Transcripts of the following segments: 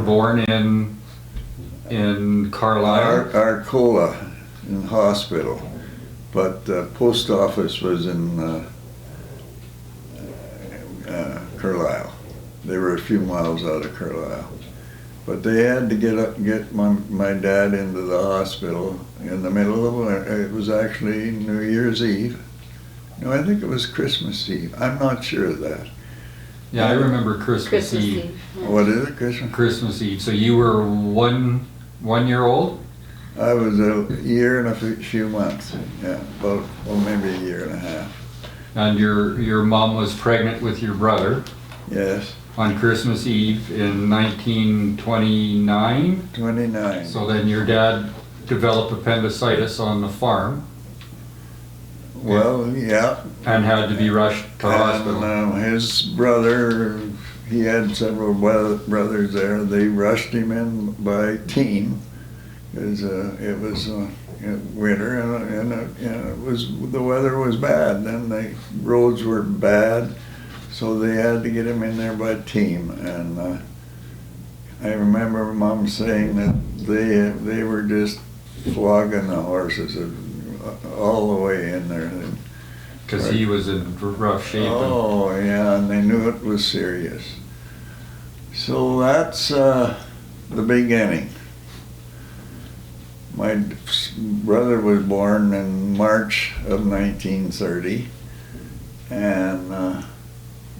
born in Carlisle? Arcola in hospital, but the post office was in Carlisle. They were a few miles out of Carlisle. But they had to get my dad into the hospital in the middle of winter. It was actually New Year's Eve. No, I think it was Christmas Eve. I'm not sure of that. Yeah, I remember Christmas Eve. Yeah. What is it, Christmas? Christmas Eve. So you were one year old? I was a year and a few months. Yeah, about, well, maybe a year and a half. And your mom was pregnant with your brother? Yes. On Christmas Eve in 1929? 29. So then your dad developed appendicitis on the farm? Well, yeah. And had to be rushed to hospital? And his brother, he had several brothers there. They rushed him in by team because it was winter and it was, the weather was bad. Then the roads were bad. So they had to get him in there by team, and I remember Mom saying that they were just flogging the horses all the way in there. Because he was in rough shape. Oh yeah, and they knew it was serious. So that's the beginning. My brother was born in March of 1930, and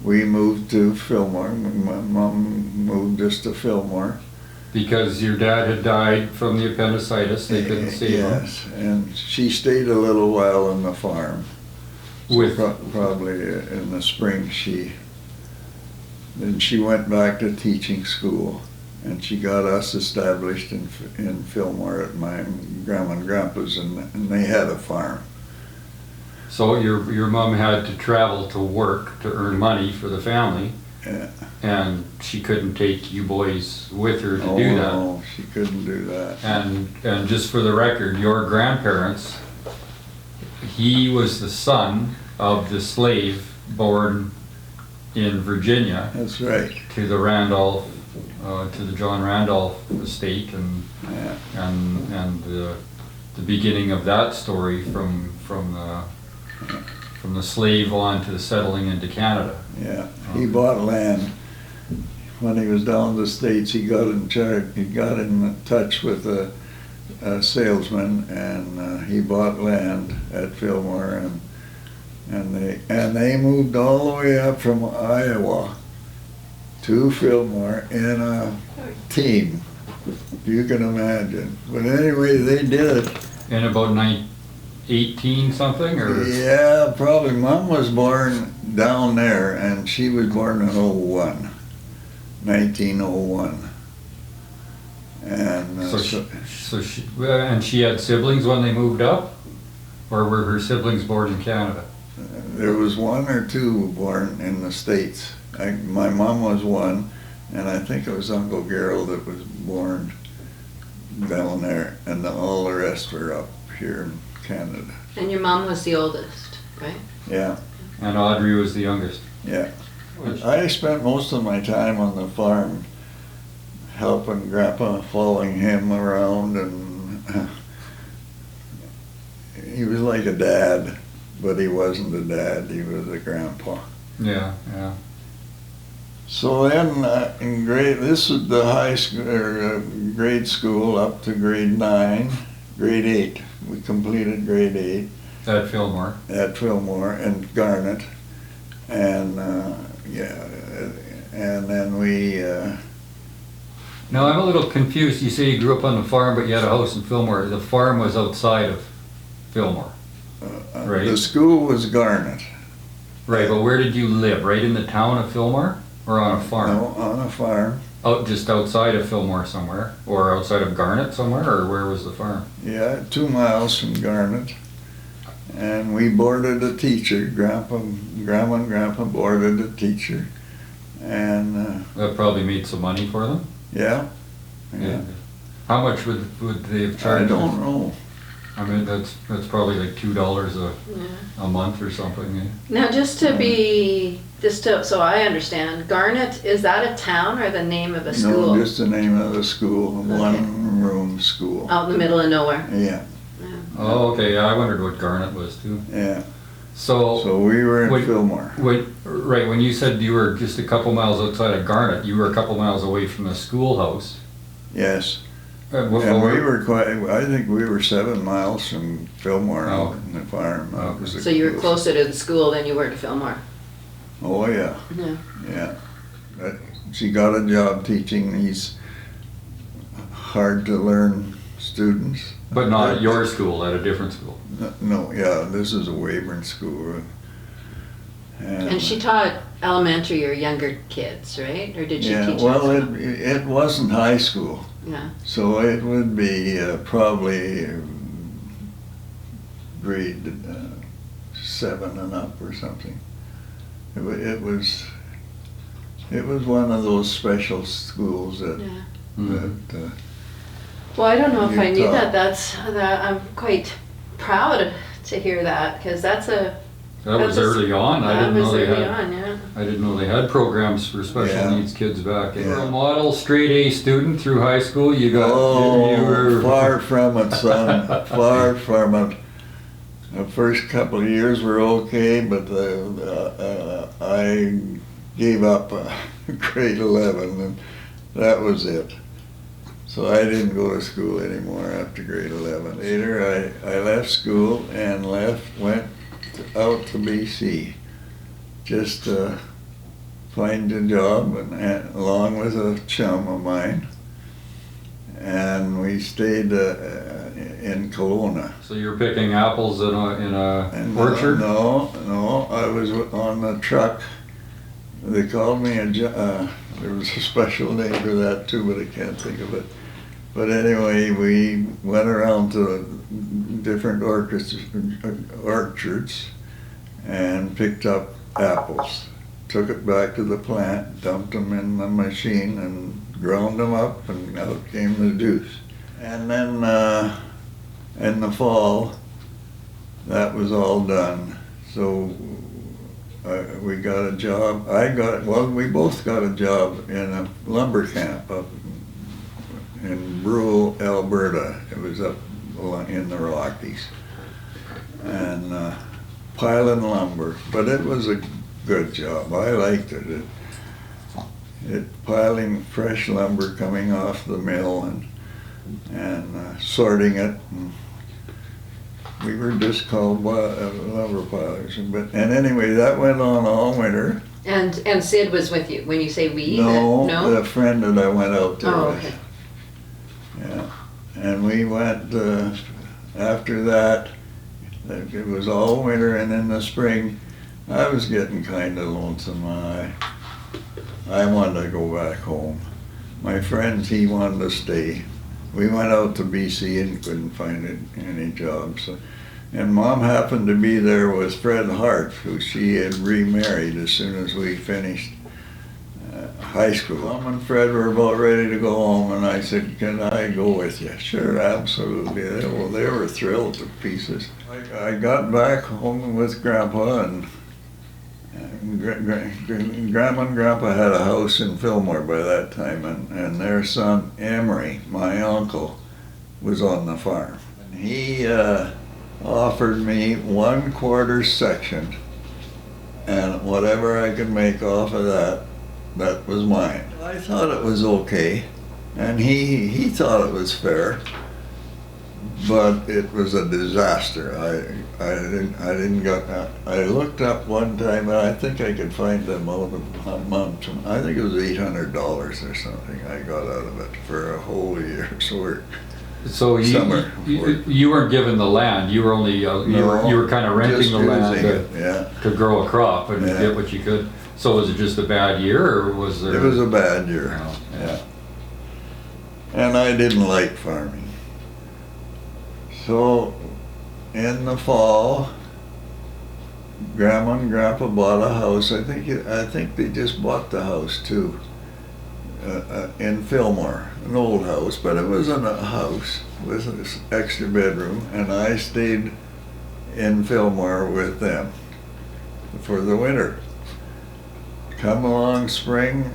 we moved to Fillmore. My mom moved us to Fillmore. Because your dad had died from the appendicitis, they couldn't see him. Yes, and she stayed a little while on the farm. With Probably in the spring then she went back to teaching school, and she got us established in Fillmore at my grandma and grandpa's, and they had a farm. So your mom had to travel to work to earn money for the family, Yeah. and she couldn't take you boys with her to do that. No, she couldn't do that. And just for the record, your grandparents, he was the son of the slave born in Virginia That's right. to the Randolph, to the John Randolph estate, and the beginning of that story from the slave on to the settling into Canada. Yeah, he bought land. When he was down in the States, he got in touch with a salesman, and he bought land at Fillmore, and they moved all the way up from Iowa to Fillmore in a team. You can imagine. But anyway, they did it. In about 18 something, or? Yeah, probably. Mom was born down there, and she was born in 1901. And and she had siblings when they moved up, or were her siblings born in Canada? there was one or two born in the States. My mom was one, and I think it was Uncle Gerald that was born down there, and all the rest were up here in Canada. And your mom was the oldest, right? Yeah. And Audrey was the youngest. Yeah. I spent most of my time on the farm helping Grandpa, following him around, and he was like a dad, but he wasn't a dad, he was a grandpa. Yeah, yeah. So then this was the high school, or grade school up to grade 9, grade 8. We completed grade 8. At Fillmore. At Fillmore and Garnet. And and then we... Now I'm a little confused. You say you grew up on the farm, but you had a house in Fillmore. The farm was outside of Fillmore, right? The school was Garnet. Right, but where did you live? Right in the town of Fillmore? Or on a farm? No, on a farm. Oh, just outside of Fillmore somewhere? Or outside of Garnet somewhere? Or where was the farm? Yeah, 2 miles from Garnet. And we boarded a teacher. Grandma and Grandpa boarded a teacher. And That probably made some money for them? yeah. Yeah. How much would they have charged? I don't know. I mean, that's probably like $2 Yeah. a month or something. Eh? Now, so I understand, Garnet, is that a town or the name of a school? No, just the name of the school, one-room school. Out in the middle of nowhere? Yeah, Oh, okay, yeah, I wondered what Garnet was too. yeah. So, So we were in Wait. Fillmore. right, when you said you were just a couple miles outside of Garnet, you were a couple miles away from the schoolhouse. Yes. What, And we were I think we were 7 miles from Fillmore Oh. out in the farm. That was the So you were closest. closer to the school than you were to Fillmore? Oh, yeah, Yeah. yeah. But she got a job teaching these hard-to-learn students. But not at your school, at a different school. No, yeah, this is a Weyburn school. And she taught elementary or younger kids, right? Or did she Yeah, teach? well, high school? it wasn't high school, Yeah. so it would be probably grade 7 and up or something. It was one of those special schools that, Yeah. that Well, I don't know if I knew Utah. that. I'm quite proud to hear that, because that's a. That was That's a- early on. I didn't know they That was early had. on, yeah. I didn't know they had programs for special Yeah. needs kids back. You were Yeah. a model straight A student through high school. You got. you were far from it, son. Far from it. The first couple of years were okay, but I gave up grade 11, and that was it. So I didn't go to school anymore after grade 11. Later, I left school and went out to BC, just to find a job, and along with a chum of mine. And we stayed in Kelowna. So you were picking apples in a And orchard. No, I was on the truck. They called me there was a special name for that too, but I can't think of it. But anyway, we went around to different orchards and picked up apples. Took it back to the plant, dumped them in the machine, and ground them up, and out came the juice. And then in the fall, that was all done. So we got a job. We both got a job in a lumber camp up in rural Alberta. It was up in the Rockies. And piling lumber. But it was a good job. I liked it. Piling fresh lumber coming off the mill and sorting it. And we were just called lumber pilers. And anyway, that went on all winter. And Sid was with you when you say we? No, No? the friend that I went out there Oh, with. okay. Yeah, and we went, after that, it was all winter, and in the spring, I was getting kind of lonesome. I wanted to go back home. My friends, he wanted to stay. We went out to BC and couldn't find any jobs. And Mom happened to be there with Fred Hart, who she had remarried as soon as we finished high school. Mom and Fred were about ready to go home, and I said, "Can I go with you?" Sure, absolutely. They were thrilled to pieces. I got back home with Grandpa, and Grandma and Grandpa had a house in Fillmore by that time, and their son Emery, my uncle, was on the farm. And he offered me 1/4 section, and whatever I could make off of that was mine. I thought it was okay, and he thought it was fair, but it was a disaster. I looked up one time, and I think I could find the amount. I think it was $800 or something I got out of it for a whole year's work. So Summer. you weren't given the land. You were only you were kind of renting Just the land using it, yeah. to grow a crop and Yeah. get what you could. So was it just a bad year, or was there? It was a bad year, Oh. yeah. And I didn't like farming. So in the fall, Grandma and Grandpa bought a house. I think they just bought the house too. in Fillmore, an old house, but it wasn't a house with an extra bedroom, and I stayed in Fillmore with them for the winter. Come along spring,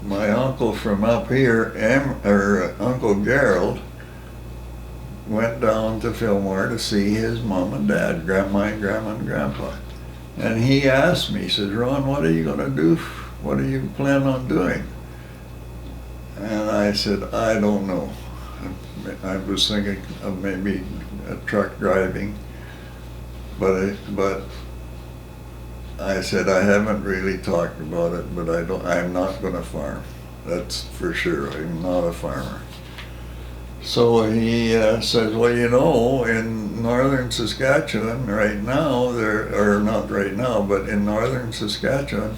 my uncle from up here, Uncle Gerald, went down to Fillmore to see his mom and dad, grandma and grandpa. And he asked me, he said, Ron, what are you gonna do? What do you plan on doing? And I said, I don't know. I was thinking of maybe a truck driving, but I said, I haven't really talked about it, but I'm not gonna farm. That's for sure, I'm not a farmer. So he says, well, you know, in northern Saskatchewan right now, or not right now, but in northern Saskatchewan,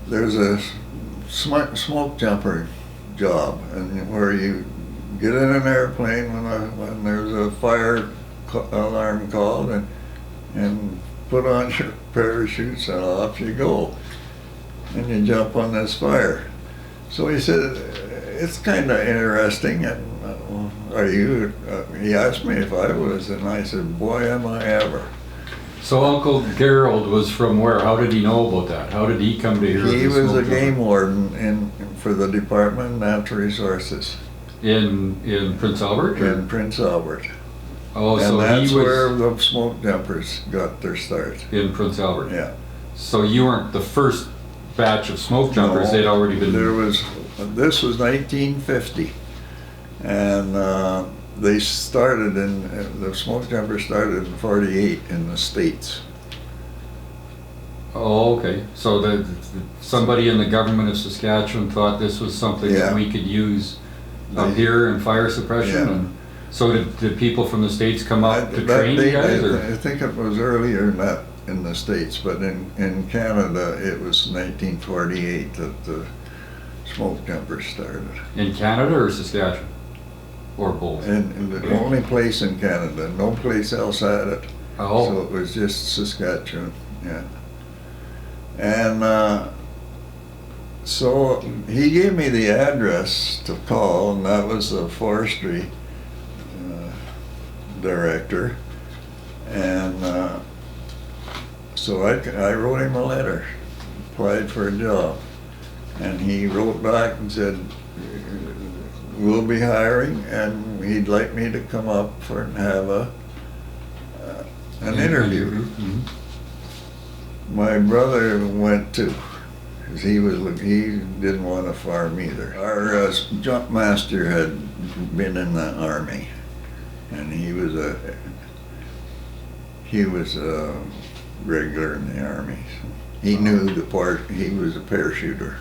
there's a smoke jumper job, and where you get in an airplane when there's a fire alarm called, and put on your parachutes and off you go, and you jump on this fire. So he said, it's kind of interesting, and are you, he asked me if I was, and I said, boy, am I ever. So Uncle Gerald was from where? How did he know about that? How did he come to hear? He was a smoke game jumper? warden for the Department of Natural Resources In Prince Albert? Or? in Prince Albert. Oh, And so that's he was where the smoke jumpers got their start. in Prince Albert. Yeah. So you weren't the first batch of smoke jumpers. No, They'd already been. This was 1950, and they started the smoke jumpers started in 48 in the States. Oh, okay. So somebody in the government of Saskatchewan thought this was something that Yeah. we could use up here in fire suppression. Yeah. And so did people from the States come up to That train you date, guys? Or? I think it was earlier than that in the States, but in Canada it was 1948 that the smoke jumpers started. In Canada or Saskatchewan? Or both? And the only place in Canada, no place else had it. Oh. So it was just Saskatchewan, yeah. And so he gave me the address to call, and that was the forestry director. And so I wrote him a letter, applied for a job. And he wrote back and said, we'll be hiring, and he'd like me to come up and have an interview. Mhm. My brother went too, because he didn't want to farm either. Our jump master had been in the Army, and he was a regular in the Army. So he knew he was a parachuter.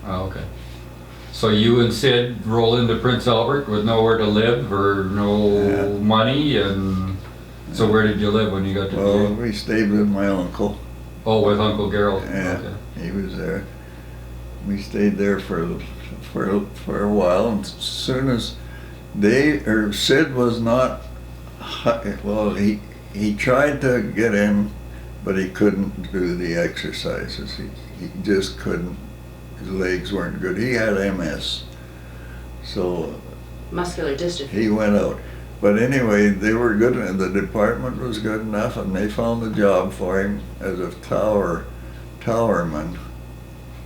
Oh, okay. So you and Sid roll into Prince Albert with nowhere to live or no Yeah. money, and so where did you live when you got to Well, VA? we stayed with my uncle. Oh, with Uncle Gerald. Yeah, Okay. he was there. We stayed there for a while, and as soon as Sid was not, well, he tried to get in, but he couldn't do the exercises. He just couldn't. His legs weren't good. He had MS, so Muscular dystrophy. he went out. But anyway, they were good, and the department was good enough, and they found a job for him as a towerman,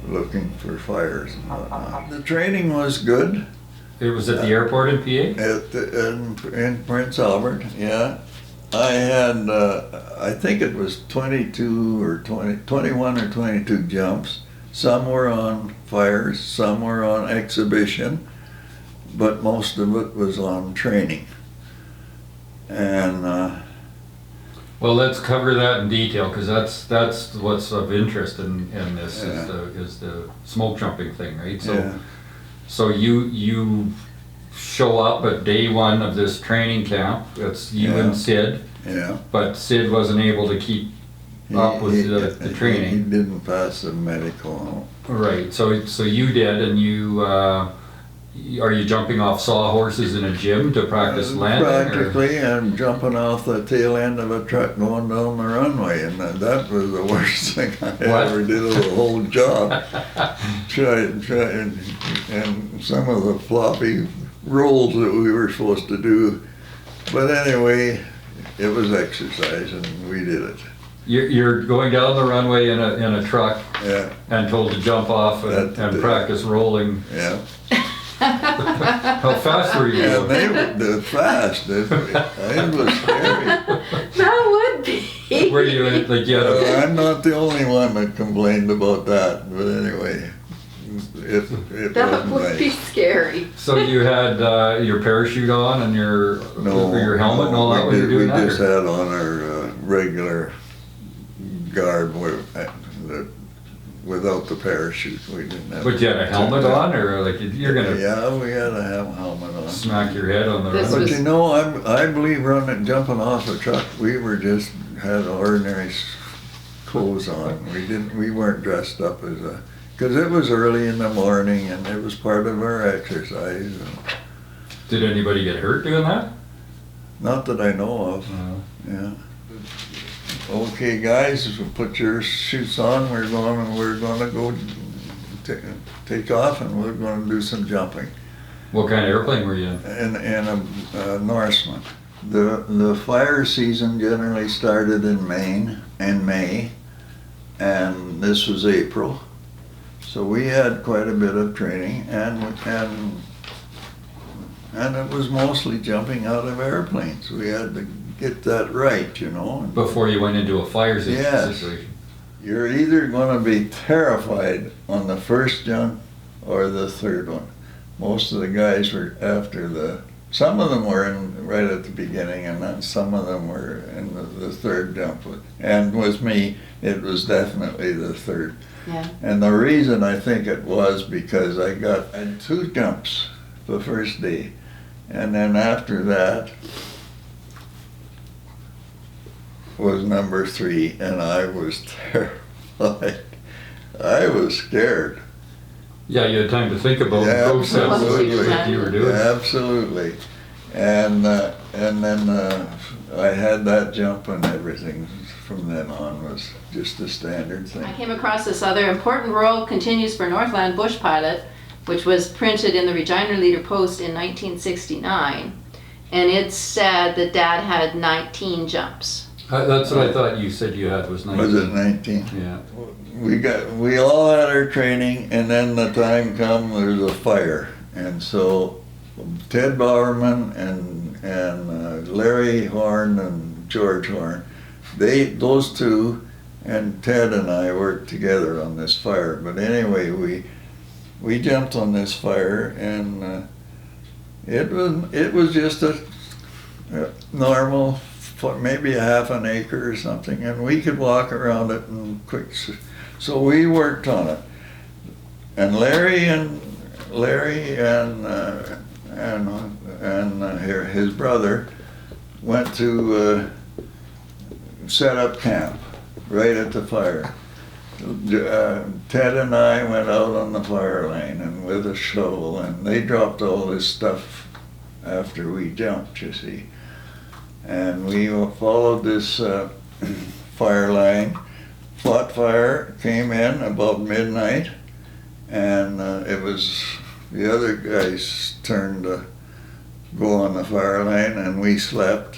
looking for fires and whatnot. The training was good It was at the airport in PA? in Prince Albert. Yeah, I had I think it was 21 or 22 jumps. Some were on fires, some were on exhibition, but most of it was on training. And Well, let's cover that in detail, because that's what's of interest in this Yeah. is the smoke jumping thing, right? So yeah, so you show up at day one of this training camp. It's you Yeah. and Sid, yeah. but Sid wasn't able to keep up with the training. He didn't pass the medical. Right. So you did, and are you jumping off sawhorses in a gym to practice landing? Or? Practically, I'm jumping off the tail end of a truck going down the runway, and that was the worst thing I ever did of the whole job. And some of the floppy rolls that we were supposed to do. But anyway, it was exercise, and we did it. You're going down the runway in a truck, Yeah, and told to jump off and practice rolling. yeah. How fast were you? And they were fast. It was scary. That would be. Were you like you had a, I'm not the only one that complained about that, but anyway, it That wasn't would be nice. scary. so you had your parachute on and your helmet and all that when you were doing that? We just or- had on our regular garb without the parachute. We didn't have. But you had a helmet on, or like you're gonna Yeah, we had to have a helmet on. smack your head on the This runway? But was- you know, I believe jumping off a truck, we were just had ordinary clothes on. We weren't dressed up as because it was early in the morning and it was part of our exercise. Did anybody get hurt doing that? Not that I know of. Yeah. Okay, guys, put your suits on. We're going to go take off, and we're going to do some jumping. What kind of airplane were you in? In a Norseman. The fire season generally started in May, and this was April. So we had quite a bit of training, and it was mostly jumping out of airplanes. We had to get that right, you know. Before you went into a fire Yes. situation? You're either going to be terrified on the first jump or the third one. Most of the guys were some of them were in right at the beginning, and then some of them were in the third jump. And with me, it was definitely the third. Yeah. And the reason I think it was because I had 2 jumps the first day, and then after that was number 3, and I was terrified. I was scared. Yeah, you had time to think about the process absolutely. that you were doing. Absolutely. And then I had that jump, and everything from then on was just a standard thing. I came across this other important role continues for Northland Bush Pilot, which was printed in the Regina Leader Post in 1969. And it said that Dad had 19 jumps. That's what I thought you said you had was 19. Was it 19? Yeah. We all had our training, and then the time come, there's a fire. And so Ted Bowerman and Larry Horn and George Horn, those two, and Ted and I worked together on this fire. But anyway, we jumped on this fire, and it was just a normal, maybe a half an acre or something, and we could walk around it in quick. So we worked on it, and Larry and his brother went to set up camp right at the fire. Ted and I went out on the fire lane and with a shovel, and they dropped all this stuff after we jumped, you see. And we followed this fire line. Fought fire, came in about midnight, and it was the other guy's turn to go on the fire line, and we slept.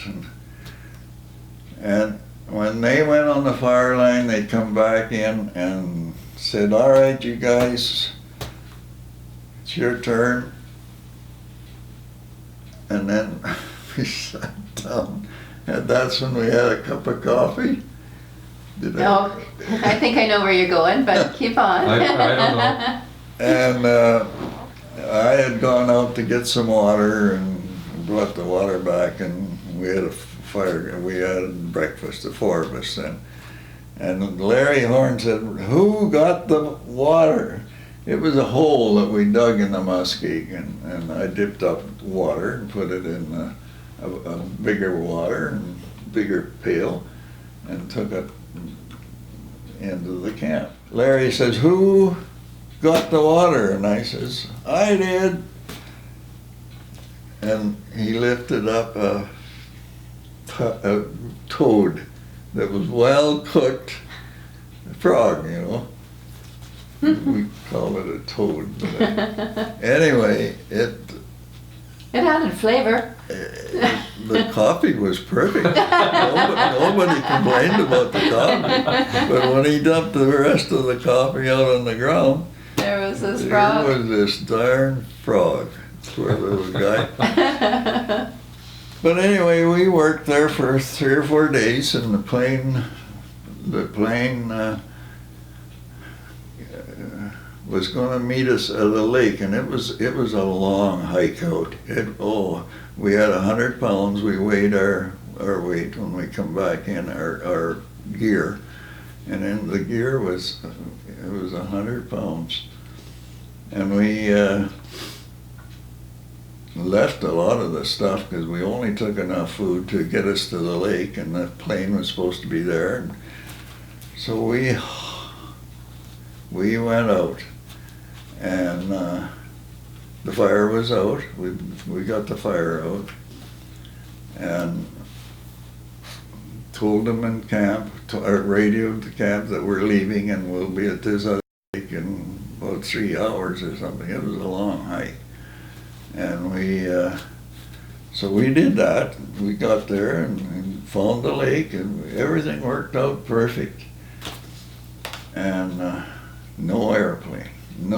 And when they went on the fire line, they come back in and said, "All right, you guys, it's your turn." And then we sat down, and that's when we had a cup of coffee. No, I think I know where you're going, but keep on. I don't know. And I had gone out to get some water and brought the water back, and we had a fire. We had breakfast, the 4 of us then. And Larry Horn said, "Who got the water?" It was a hole that we dug in the muskeg, and I dipped up water and put it in a bigger water and bigger pail, and took it into the camp. Larry says, "Who got the water?" And I says, "I did." and he lifted up a toad that was well cooked frog, you know. We call it a toad. But anyway, it added flavor. the coffee was perfect. Nobody complained about the coffee. But when he dumped the rest of the coffee out on the ground, there was this frog. There was this darn frog. Poor little guy. But anyway, we worked there for 3 or 4 days, and the plane was going to meet us at a lake, and it was a long hike out. We had 100 pounds. We weighed our weight when we come back in our gear, and then the gear was 100 pounds, and we left a lot of the stuff because we only took enough food to get us to the lake, and the plane was supposed to be there. And so we went out, and the fire was out. We got the fire out, and told them in camp, radioed the camp that we're leaving and we'll be at this other lake in about 3 hours or something. It was a long hike. And so we did that. We got there and found the lake, and everything worked out perfect. And no airplane. We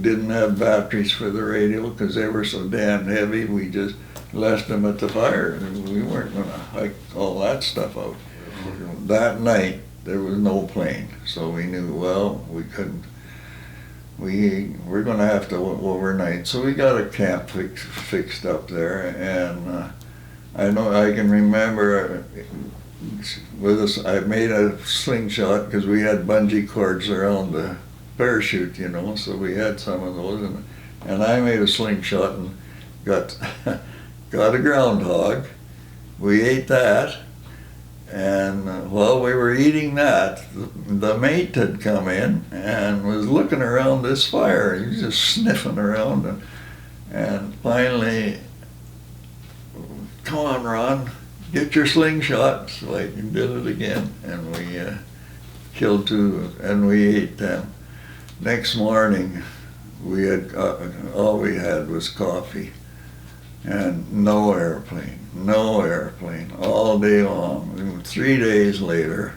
didn't have batteries for the radio because they were so damn heavy. We just left them at the fire, and we weren't going to hike all that stuff out. That night there was no plane, so we knew, well, we couldn't. We're going to have to overnight. So we got a camp fixed up there, and I can remember with us, I made a slingshot because we had bungee cords around the parachute, you know, so we had some of those, and I made a slingshot and got a groundhog. We ate that. And while we were eating that, the mate had come in and was looking around this fire. He was just sniffing around, and finally, come on, Ron, get your slingshot. So I did it again, and we killed 2, and we ate them. Next morning, all we had was coffee, and no airplane, all day long. And 3 days later,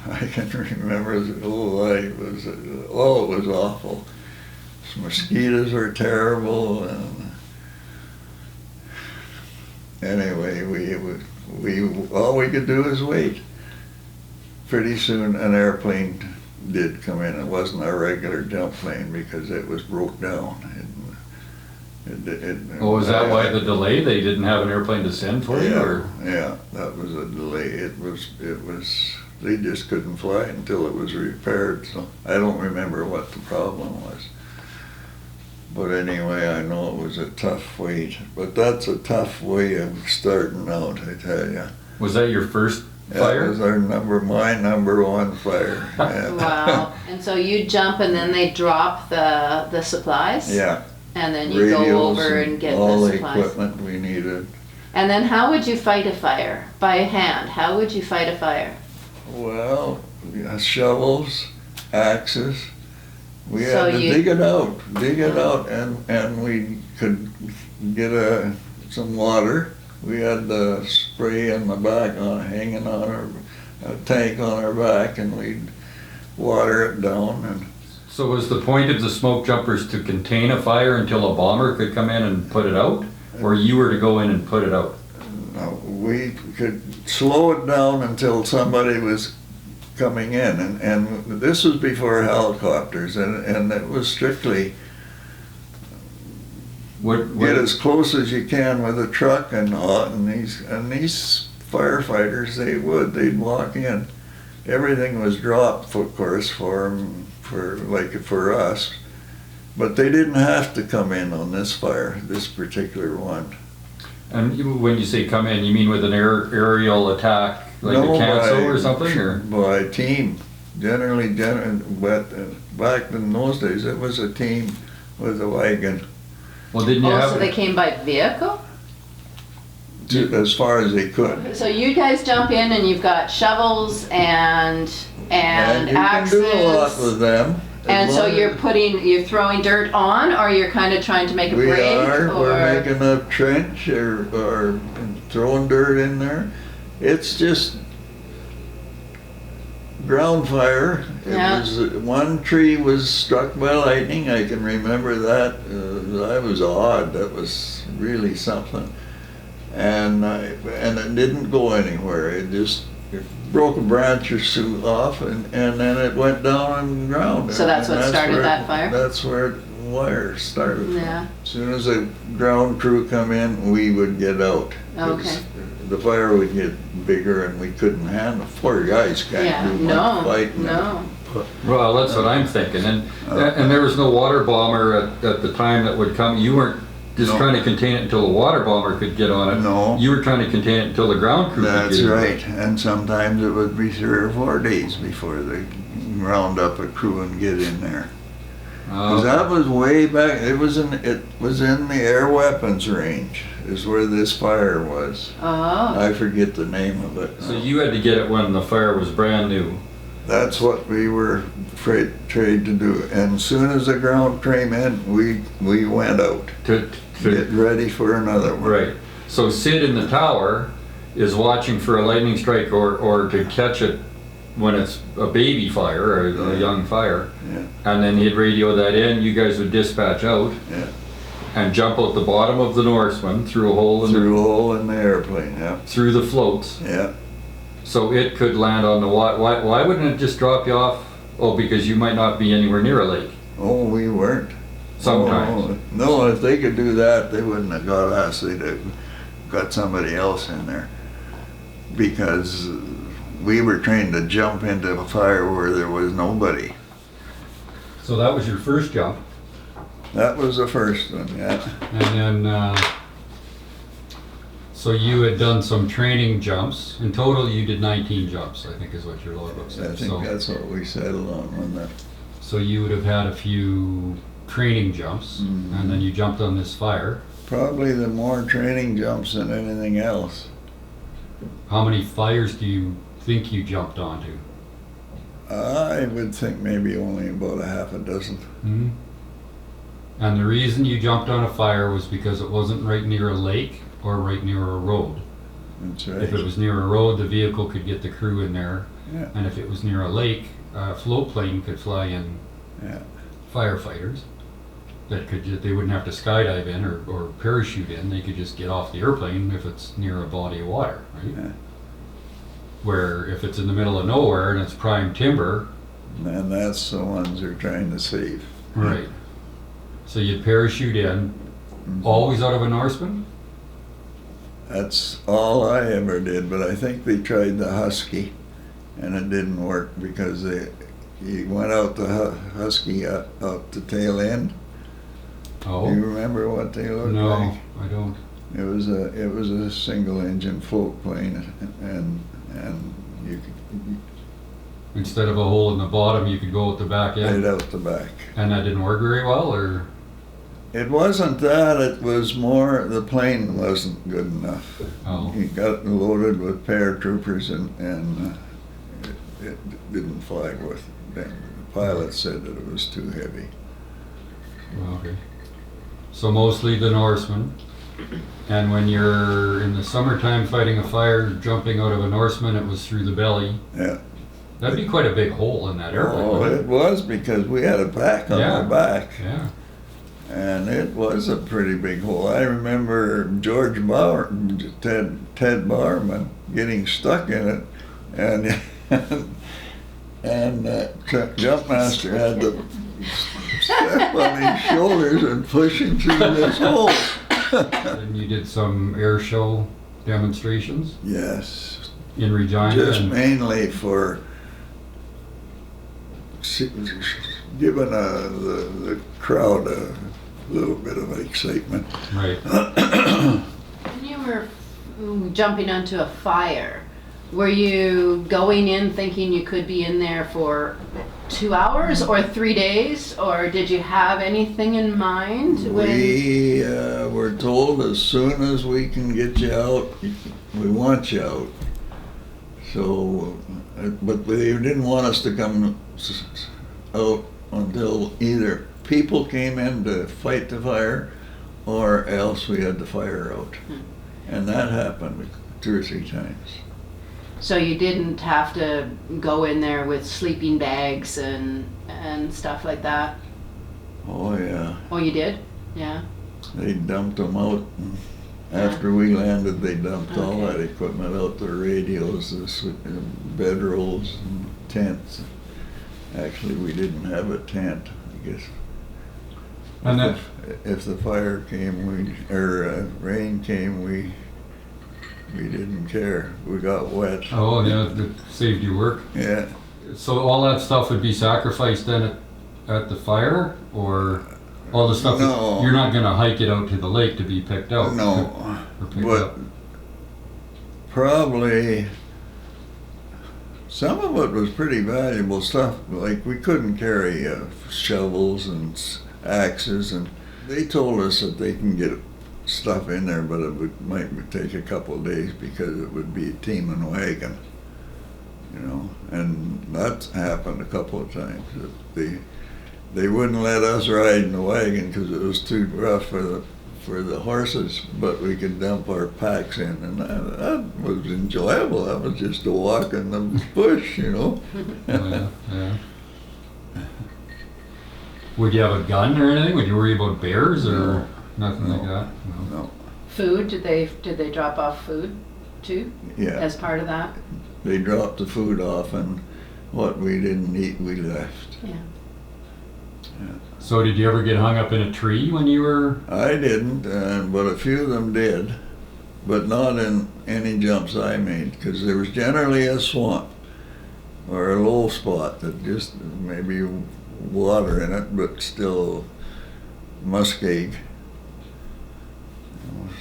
I can remember the whole life it was awful. Mosquitoes were terrible, and anyway, all we could do is wait. Pretty soon, an airplane did come in. It wasn't a regular jump plane because it was broke down. Was that why the delay? They didn't have an airplane to send for you? Or? Yeah, that was a delay. It was, they just couldn't fly until it was repaired, so I don't remember what the problem was. But anyway, I know it was a tough wait. But that's a tough way of starting out, I tell you. Was that your first fire? That was my number 1 fire. Yeah. Wow. And so you jump and then they drop the supplies? Yeah. And then you go over and get all the the supplies. equipment we needed. And then how would you fight a fire? By hand. How would you fight a fire? Well, shovels, axes. We So had to you- dig it out, and we could get some water. We had the spray in the back hanging on a tank on our back, and we'd water it down. And So was the point of the smoke jumpers to contain a fire until a bomber could come in and put it out? Or you were to go in and put it out? no, we could slow it down until somebody was coming in, and this was before helicopters, and it was strictly get as close as you can with a truck, and these firefighters, they'd walk in. Everything was dropped, of course, for us, but they didn't have to come in on this fire, this particular one. And when you say come in, you mean with an aerial attack, like a cancel or something? Or? By team. Generally, but back in those days, it was a team with a wagon, Well, didn't you Oh, have? so they came by vehicle? as far as they could. So you guys jump in and you've got shovels and You axes. can do a lot with them. And as so long you're throwing dirt on, or you're kind of trying to make a We break? are, or... we're making a trench or throwing dirt in there. It's just ground fire. Yeah. It was, one tree was struck by lightning, I can remember that. I was awed, that was really something. And it didn't go anywhere, it just broke a branch or two off and then it went down on the ground. So that's And what started where- that fire? That's where the wire started from. Yeah. As soon as the ground crew come in, we would get out. 'Cause Okay. the fire would get bigger and we couldn't handle, 4 guys Yeah, can't do no, much fighting. no. Well, that's what I'm thinking, and there was no water bomber at the time that would come. You weren't just No. trying to contain it until the water bomber could get on it. No. You were trying to contain it until the ground crew could That's get right, and sometimes it would be 3 or 4 days before they round up a crew and get in there. 'Cause that was way back, it was in the air weapons range, is where this fire was. Oh, I forget the name of it. So you had to get it when the fire was brand new. That's what we were trained to do. And as soon as the ground came in, we went out, To get ready for another one. right. So Sid in the tower is watching for a lightning strike or to catch it when it's a baby fire or a young fire. Yeah. And then he'd radio that in. You guys would dispatch out Yeah. and jump out the bottom of the Norseman through a hole in Through a hole in the airplane, yeah. through the floats. Yeah. So it could land on the water. Why wouldn't it just drop you off? Oh, because you might not be anywhere near a lake. Oh, we weren't. Sometimes. Oh, no, if they could do that, they wouldn't have got us. They'd have got somebody else in there. Because we were trained to jump into a fire where there was nobody. So that was your first jump, That was the first one, yeah. and then, so you had done some training jumps. In total, you did 19 jumps, I think is what your logbook I said. think So, that's what we settled on that. so you would have had a few training jumps, Mhm. and then you jumped on this fire. Probably the more training jumps than anything else. How many fires do you think you jumped onto? I would think maybe only about a half a dozen. Hmm. And the reason you jumped on a fire was because it wasn't right near a lake or right near a road. That's If it right. was near a road, the vehicle could get the crew in there. Yeah. And if it was near a lake, a float plane could fly in Yeah. firefighters. They wouldn't have to skydive in or parachute in, they could just get off the airplane if it's near a body of water, right? Yeah. Where if it's in the middle of nowhere and it's prime timber, And that's the ones they're trying to save. right. So you'd parachute in, always out of a Norseman? That's all I ever did, but I think they tried the Husky and it didn't work because you went out the Husky out the tail end. Do you Oh, remember what they looked no, like? I don't. It was a single engine float plane and you could Instead of a hole in the bottom, you could go at the back right end. out the back. And that didn't work very well, or? It wasn't that, it was more the plane wasn't good enough. Oh, He got loaded with paratroopers and it didn't fly with them. The pilot said that it was too heavy. well, okay. So mostly the Norseman. And when you're in the summertime fighting a fire, jumping out of a Norseman, it was through the belly. Yeah. That'd be quite a big hole in that airplane. Oh, wouldn't it was because we had a pack on Yeah. our back. Yeah. And it was a pretty big hole. I remember George Bauer, Ted Bowerman, getting stuck in it, and Jumpmaster had to step on his shoulders and push him through this hole. And you did some air show demonstrations Yes, in Regina. just and- mainly for giving the crowd a little bit of excitement. Right. when you were jumping onto a fire, Were you going in thinking you could be in there for 2 hours or 3 days, or did you have anything in mind when? We were told as soon as we can get you out, we want you out. So, but they didn't want us to come out until either people came in to fight the fire or else we had the fire out. And that happened 2 or 3 times. So you didn't have to go in there with sleeping bags and stuff like that? Oh yeah, Oh, you did? Yeah. they dumped them out. And after we landed, they dumped all that equipment out, the radios, the bedrolls and tents. Actually, we didn't have a tent, I guess. And that, If the fire came, rain came, we didn't care. We got wet. oh yeah, that saved you work. Yeah. So all that stuff would be sacrificed then at the fire, or all the stuff? No. You're not gonna hike it out to the lake to be picked out. No, Or picked but up. probably some of it was pretty valuable stuff. Like we couldn't carry shovels and axes, and they told us that they can get stuff in there, but might take a couple of days because it would be a team and wagon, you know. And that's happened a couple of times. That they wouldn't let us ride in the wagon because it was too rough for the horses, but we could dump our packs in, and that was enjoyable. That was just a walk in the bush, you know. Oh, yeah, yeah. Would you have a gun or anything? Would you worry about bears or No. nothing like No. that? No. No, Food? Did they drop off food too yeah, as part of that? they dropped the food off, and what we didn't eat, we left. Yeah. So did you ever get hung up in a tree when you were? I didn't, but a few of them did, but not in any jumps I made, because there was generally a swamp or a low spot that just maybe water in it, but still muskeg.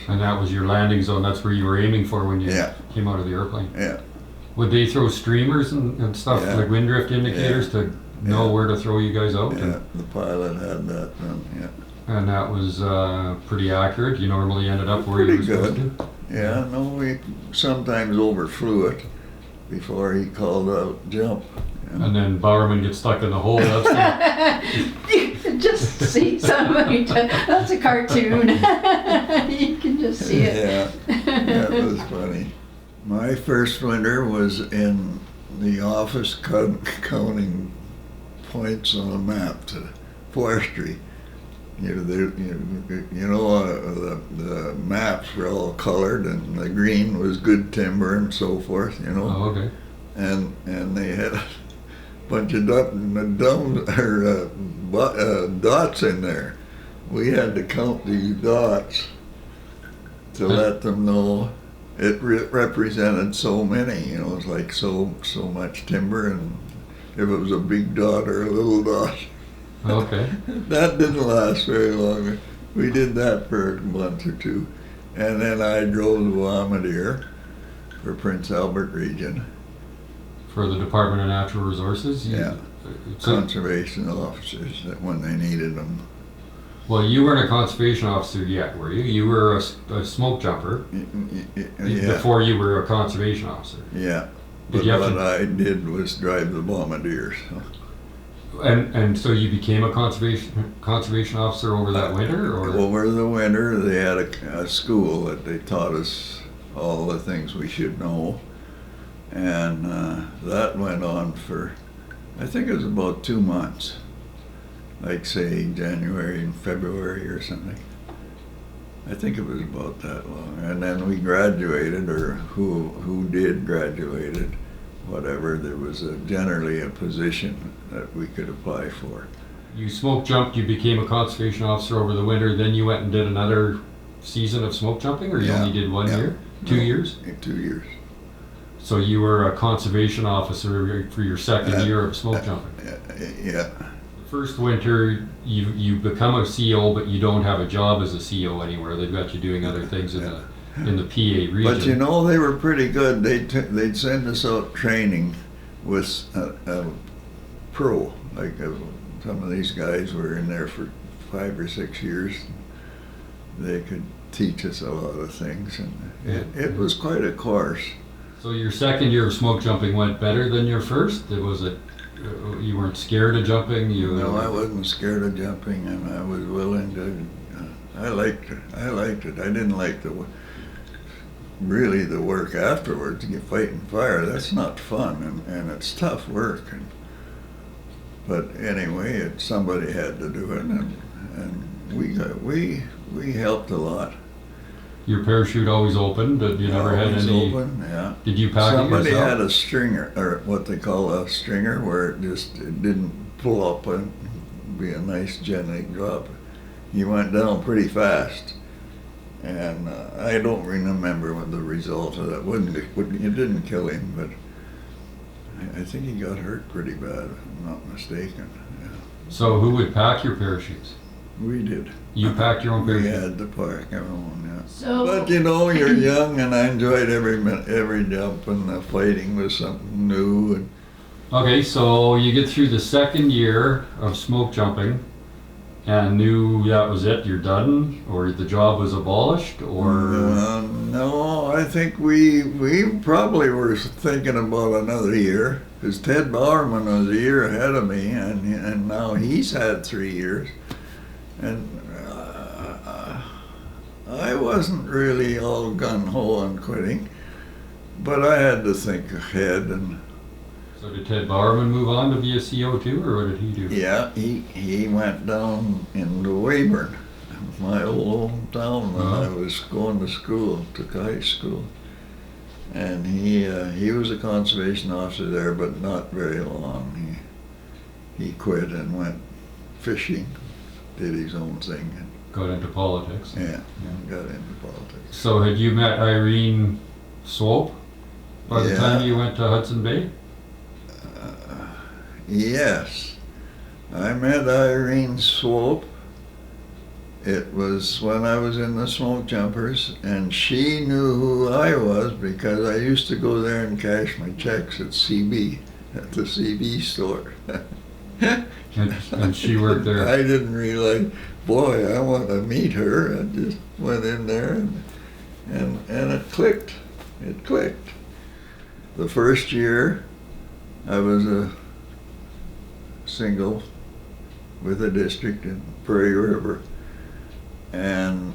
And that was your landing zone. That's where you were aiming for when you Yeah. came out of the airplane. Yeah, Would they throw streamers and stuff Yeah. like wind drift indicators to know Yeah. where to throw you guys out? yeah, the pilot had that done, yeah. And that was pretty accurate. You normally ended up where you Pretty were supposed good. to. Yeah, no, we sometimes overflew it before he called out jump. Yeah. And then Bowerman gets stuck in the hole. That's the, You can just see somebody. That's a cartoon. You can just see it. Yeah, that was funny. My first winter was in the office counting points on a map to forestry. The maps were all colored, and the green was good timber and so forth, you know. oh, okay. And they had a bunch of dots in there. We had to count these dots to let them know it represented so many. You know, it's like so much timber, and if it was a big dot or a little dot. Okay. That didn't last very long. We did that for a month or two, and then I drove to Bombardier for Prince Albert region. For the Department of Natural Resources? Yeah. So, Conservation officers that when they needed them. well, you weren't a conservation officer yet, were you? You were a smoke jumper Yeah, before you were a conservation officer. yeah. Did But you have what to- I did was drive the Bombardiers. So. And so you became a conservation officer over that winter, or? Over the winter, they had a school that they taught us all the things we should know. And that went on for, I think it was about 2 months. Like say January and February or something. I think it was about that long. And then we graduated, or who did graduated, whatever. There was generally a position that we could apply for. You smoke jumped, you became a conservation officer over the winter, then you went and did another season of smoke jumping, or you Yeah, only did 1 yeah. year? 2 years? 2 years. So you were a conservation officer for your second Uh, year of smoke jumping. Yeah. First winter, you become a CO, but you don't have a job as a CO anywhere. They've got you doing other things in the in the PA region. But you know, they were pretty good. They'd send us out training with a pro. Like some of these guys were in there for 5 or 6 years. They could teach us a lot of things, and it was quite a course. So your second year of smoke jumping went better than your first? You weren't scared of jumping? No, I wasn't scared of jumping, and I was willing to. I liked it. I didn't like the work afterwards. You fighting fire. That's not fun, and it's tough work. But anyway, somebody had to do it, and we helped a lot. Your parachute always opened? Did you never had any? Open, yeah. Did you pack Somebody it yourself? had a stringer, or what they call a stringer, where it didn't pull up and be a nice gently drop. He went down pretty fast, and I don't remember what the result of that. It didn't kill him, but I think he got hurt pretty bad, if I'm not mistaken. Yeah. So who would pack your parachutes? We did. You packed your own We parachute? had to pack our own, yeah. So, But you know, you're young, and I enjoyed every jump, and the fighting was something new. And Okay, so you get through the second year of smoke jumping and knew that was it, you're done, or the job was abolished, or? No, I think we probably were thinking about another year, because Ted Bowerman was a year ahead of me, and now he's had 3 years. And I wasn't really all gung-ho on quitting, but I had to think ahead. And So did Ted Bowerman move on to be a CO too, or what did he do? yeah, he went down into Weyburn, my old hometown, when I was going to school, to high school. And he was a conservation officer there, but not very long. He quit and went fishing, did his own thing. Got into politics. Yeah, got into politics. So had you met Irene Swope by the Yeah. time you went to Hudson Bay? Yes, I met Irene Swope. It was when I was in the Smoke Jumpers, and she knew who I was because I used to go there and cash my checks at CB, at the CB store. And she worked there. I didn't realize, boy, I want to meet her. I just went in there, and it clicked. It clicked. The first year, I was a single with a district in Prairie River. And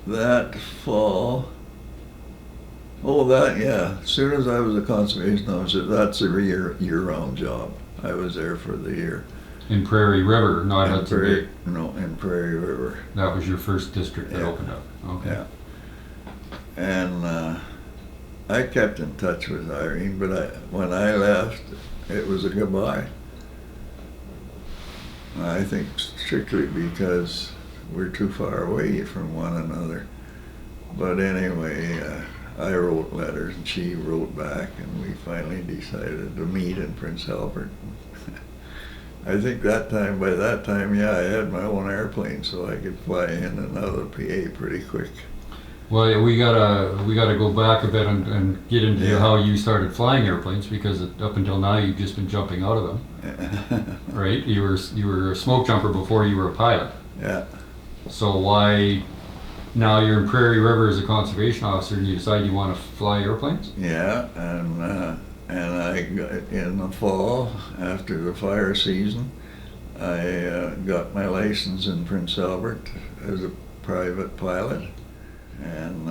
that fall, as soon as I was a conservation officer, that's a year-round job. I was there for the year. In Prairie River, not In Hudson Bay. No, in Prairie River. That was your first district that Yeah. opened up. Okay. Yeah. And I kept in touch with Irene, but when I left, it was a goodbye. I think strictly because we're too far away from one another. But anyway, I wrote letters and she wrote back, and we finally decided to meet in Prince Albert. I think by that time, I had my own airplane, so I could fly in and out of PA pretty quick. Well, we gotta go back a bit and get into Yeah. how you started flying airplanes, because up until now you've just been jumping out of them, right? You were a smoke jumper before you were a pilot. Yeah. So why now you're in Prairie River as a conservation officer and you decide you want to fly airplanes? Yeah, and I got, in the fall after the fire season, I got my license in Prince Albert as a private pilot, and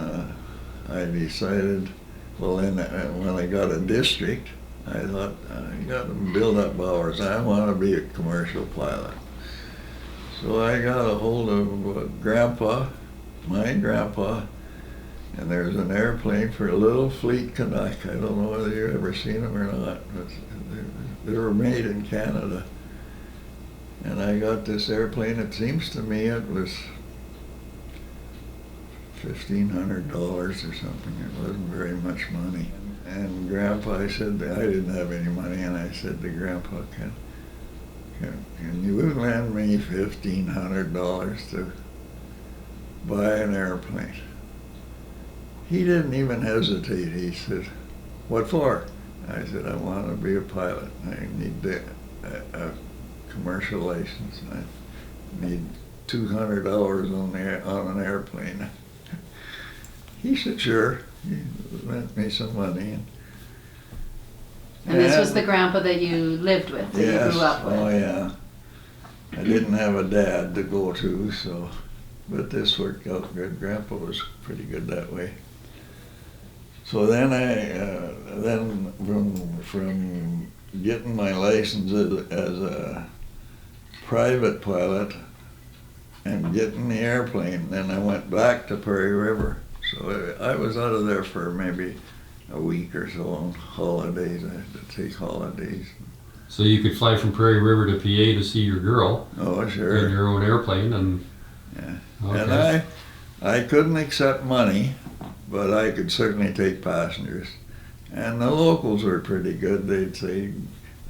I decided, well, then when I got a district, I thought I got to build up hours. I want to be a commercial pilot. So I got a hold of my grandpa, and there's an airplane for a little Fleet Canuck. I don't know whether you've ever seen them or not, but they were made in Canada. And I got this airplane. It seems to me it was $1,500 or something. It wasn't very much money. And Grandpa, I said, I didn't have any money, and I said to Grandpa, can you lend me $1,500 to buy an airplane? He didn't even hesitate. He said, "What for?" I said, "I want to be a pilot. I need a commercial license. I need 200 hours on an airplane." He said, "Sure." He lent me some money. And this was the grandpa that you lived with, that Yes, you grew up with? oh yeah. I didn't have a dad to go to, so, but this worked out good. Grandpa was pretty good that way. So then then from getting my license as a private pilot and getting the airplane, then I went back to Prairie River. So I was out of there for maybe a week or so on holidays. I had to take holidays. So you could fly from Prairie River to PA to see your girl Oh, in sure. your own airplane, and Yeah. okay. And I couldn't accept money, but I could certainly take passengers. And the locals were pretty good. They'd say,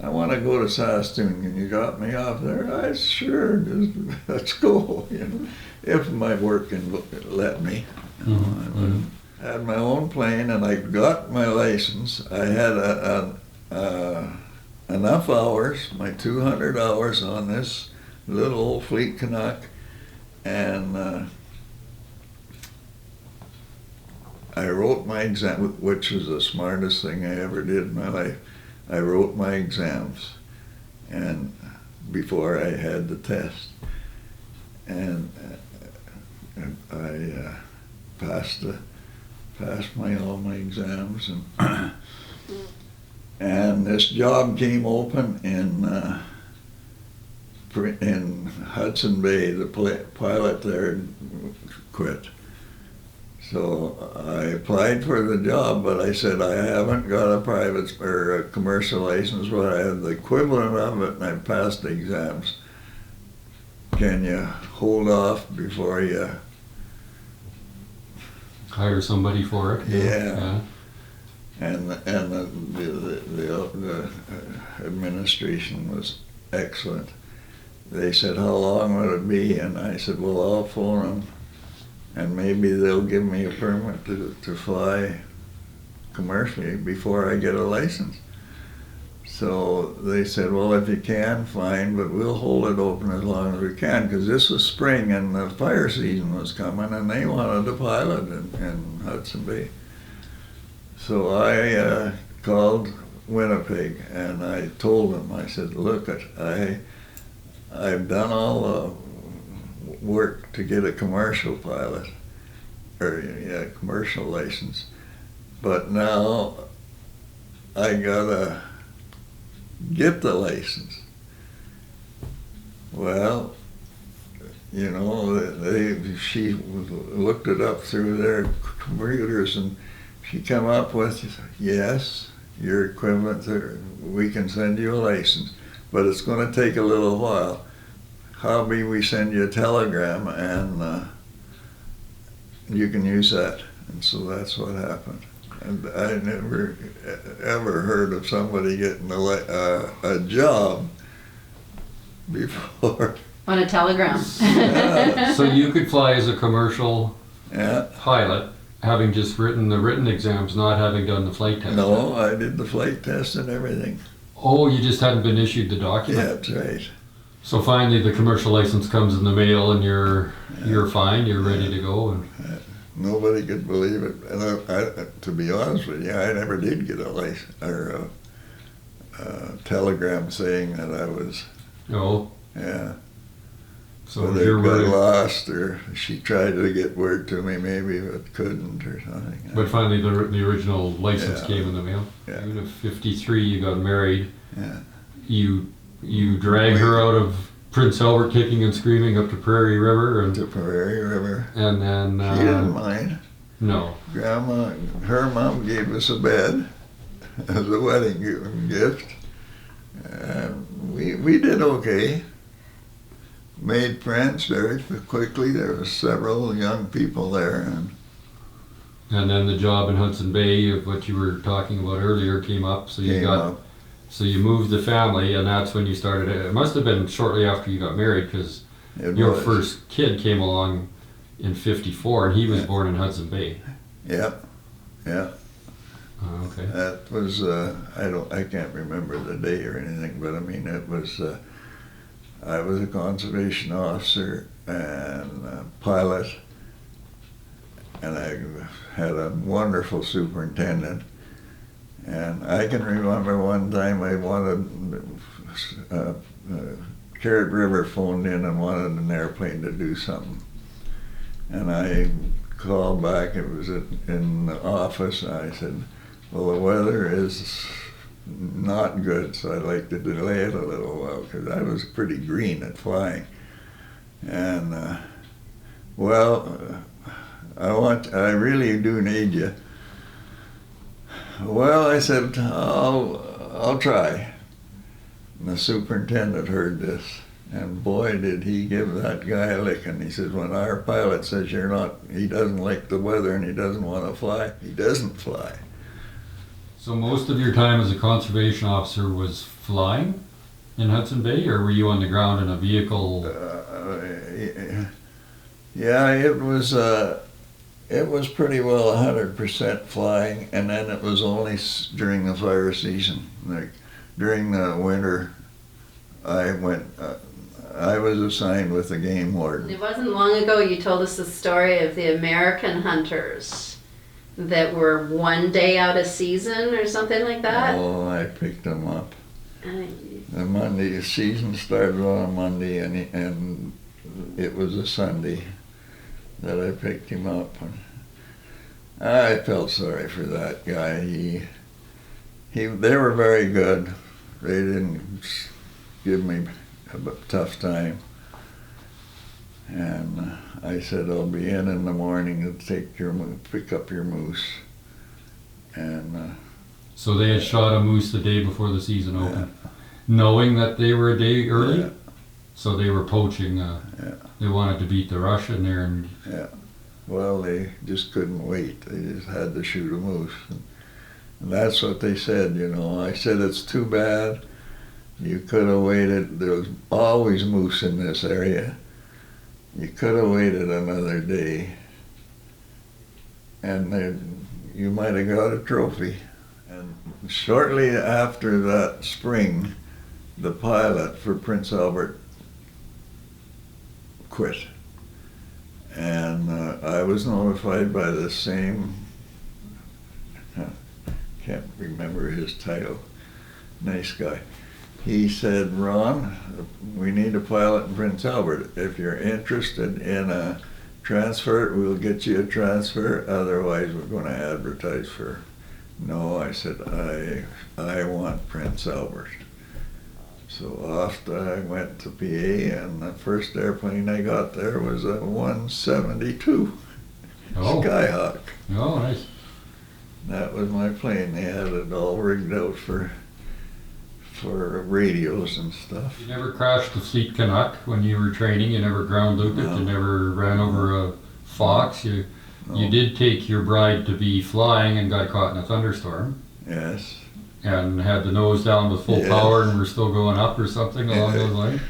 "I want to go to Saskatoon. Can you drop me off there?" I said, "Sure, just let's go." You know, if my work can let me. You know, I would. Had my own plane, and I got my license. I had enough hours, my 200 hours on this little old Fleet Canuck, and I wrote my exam, which was the smartest thing I ever did in my life. I wrote my exams, and before I had the test, and I passed all my exams, and and this job came open in Hudson Bay. The pilot there quit. So I applied for the job, but I said, "I haven't got a private or a commercial license, but I have the equivalent of it, and I passed the exams. Can you hold off before you..." Hire somebody for it. Yeah. And the administration was excellent. They said, "How long would it be?" And I said, "Well, I'll phone them, and maybe they'll give me a permit to fly commercially before I get a license." So they said, "Well, if you can, fine, but we'll hold it open as long as we can," because this was spring and the fire season was coming, and they wanted a pilot in Hudson Bay. So I called Winnipeg, and I told them, I said, "Look, I've done all the work to get a commercial pilot, or commercial license, but now I gotta get the license." Well, you know, she looked it up through their computers, and she came up with, "Yes, you're equivalent we can send you a license, but it's going to take a little while. How about we send you a telegram, and you can use that." And so that's what happened. And I never ever heard of somebody getting a job before. On a telegram. Yeah. So you could fly as a commercial Yeah. pilot, having just written the written exams, not having done the flight test. No, I did the flight test and everything. Oh, you just hadn't been issued the Yeah, document? that's right. So finally the commercial license comes in the mail, and you're fine, you're ready to go. And Nobody could believe it. And to be honest with you, I never did get a license or a telegram saying that I was, oh, yeah. so Whether you're it got ready. lost, or she tried to get word to me, maybe, but couldn't, or something. But finally the original license Yeah. came in the mail. Yeah. June of '53 you got married. Yeah. You dragged her out of Prince Albert kicking and screaming up to Prairie River, and To Prairie River. and then She didn't mind. no. Grandma, her mom gave us a bed as a wedding gift. We did okay. Made friends very quickly. There were several young people there, And then the job in Hudson Bay of what you were talking about earlier came up, so you came got up. so you moved the family, and that's when you started. It must have been shortly after you got married, because It your was. first kid came along in '54, and he was born in Hudson Bay. Yep. Yeah. Okay. That was, I can't remember the day or anything, but I mean, it was, I was a conservation officer and a pilot, and I had a wonderful superintendent. And I can remember one time I wanted, Carrot River phoned in and wanted an airplane to do something. And I called back, it was in the office, and I said, well, the weather is not good, so I'd like to delay it a little while, because I was pretty green at flying. And, I really do need you. Well, I said, I'll try. And the superintendent heard this, and boy, did he give that guy a licking. He says, when our pilot says he doesn't like the weather and he doesn't want to fly, he doesn't fly. So most of your time as a conservation officer was flying in Hudson Bay, or were you on the ground in a vehicle? Yeah, it was pretty well 100% flying, and then it was only during the fire season. Like during the winter, I was assigned with the game warden. It wasn't long ago you told us the story of the American hunters that were one day out of season or something like that. Oh, I picked them up. The Uh, season started on a Monday, and it was a Sunday that I picked him up. And I felt sorry for that guy. They were very good. They didn't give me a tough time. And I said, I'll be in the morning to pick up your moose. And So they had shot a moose the day before the season opened, knowing that they were a day early. Yeah. So they were poaching. They wanted to beat the rush in there, and well, they just couldn't wait. They just had to shoot a moose. And that's what they said, I said, it's too bad. You could have waited. There was always moose in this area. You could have waited another day, and then you might have got a trophy. And shortly after that spring, the pilot for Prince Albert quit. And I was notified by the same, can't remember his title, nice guy. He said, Ron, we need a pilot in Prince Albert. If you're interested in a transfer, we'll get you a transfer. Otherwise, we're going to advertise for. No, I said, I want Prince Albert. So off I went to PA, and the first airplane I got there was a 172 Skyhawk. Oh, nice. That was my plane. They had it all rigged out for radios and stuff. You never crashed the Fleet Canuck when you were training. You never ground looped it. No. You never ran over a fox. You did take your bride to be flying and got caught in a thunderstorm. Yes. And had the nose down with full power, and we're still going up or something along those lines.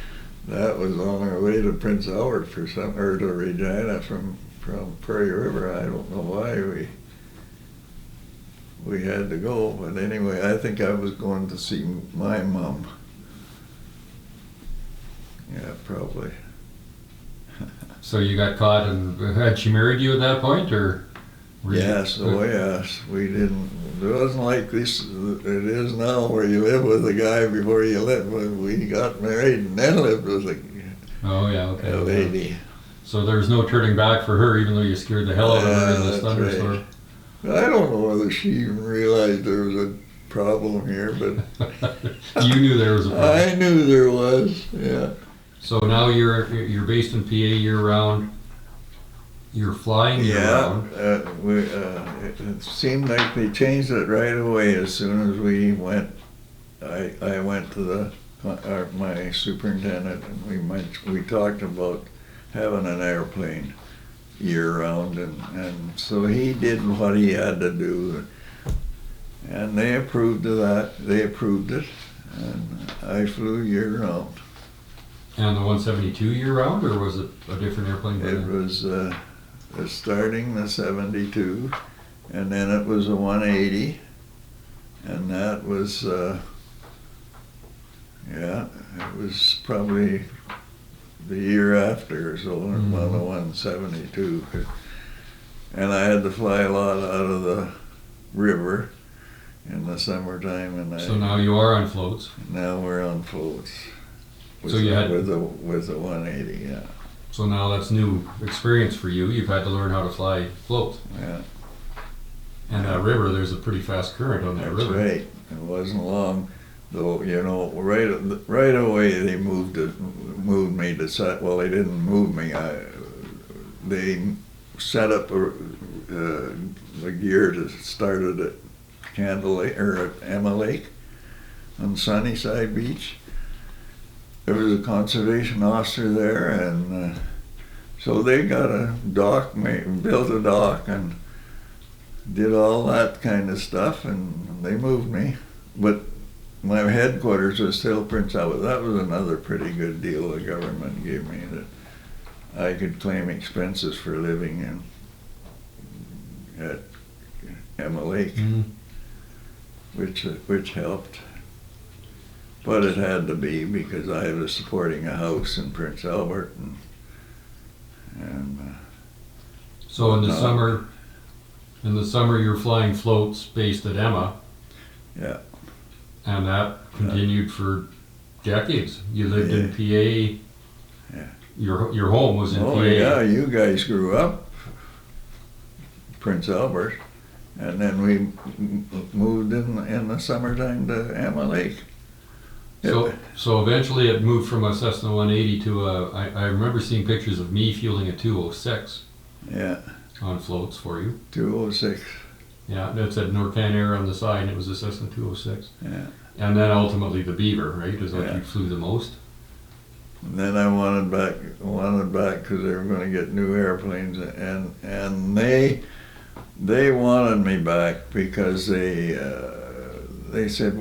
That was on our way to Prince Albert or to Regina from Prairie River. I don't know why we had to go, but anyway, I think I was going to see my mom. Yeah, probably. So you got caught, and had she married you at that point, or? Yes, yes. We didn't. It wasn't like this. It is now, where you live with a guy before you live. We got married and then lived with a lady. So there was no turning back for her, even though you scared the hell out of her in this thunderstorm. Right. I don't know whether she even realized there was a problem here, but You knew there was a problem. I knew there was. Yeah. So now you're based in PA year round. You're flying year round. It seemed like they changed it right away as soon as we went. I went to my superintendent, and we talked about having an airplane year round, and so he did what he had to do, and they approved of that. They approved it, and I flew year round. And the 172 year round, or was it a different airplane? It was starting the 72, And then it was a 180, and that was, yeah, it was probably the year after or so, about a 172. And I had to fly a lot out of the river in the summertime, and So now you are on floats. now we're on floats. With So you had- with the 180, yeah, So now that's new experience for you. You've had to learn how to fly floats. yeah. And that river, there's a pretty fast current on that That's river. right. It wasn't long, though. You know, right away they moved me to set. Well, they didn't move me. They set up the gear to start it at Candle Lake or at Emma Lake on Sunnyside Beach. There was a conservation officer there, and so they got a dock, built a dock, and did all that kind of stuff, and they moved me. But my headquarters was still Prince Albert. That was another pretty good deal the government gave me, that I could claim expenses for living at Emma Lake, which helped. But it had to be because I was supporting a house in Prince Albert, and So in the No. summer you're flying floats based at Emma. Yeah. And that continued for decades. You lived in Yeah. PA. Yeah. Your home was in oh PA. yeah, you guys grew up Prince Albert, and then we moved in the summertime to Emma Lake. So eventually it moved from a Cessna 180 to I remember seeing pictures of me fueling a 206 Yeah, on floats for you. 206. Yeah, that said Norcan Air on the side, and it was a Cessna 206. Yeah. And then ultimately the Beaver, right, is what Yeah. you flew the most. And then I wanted back because they were going to get new airplanes, and they wanted me back because they said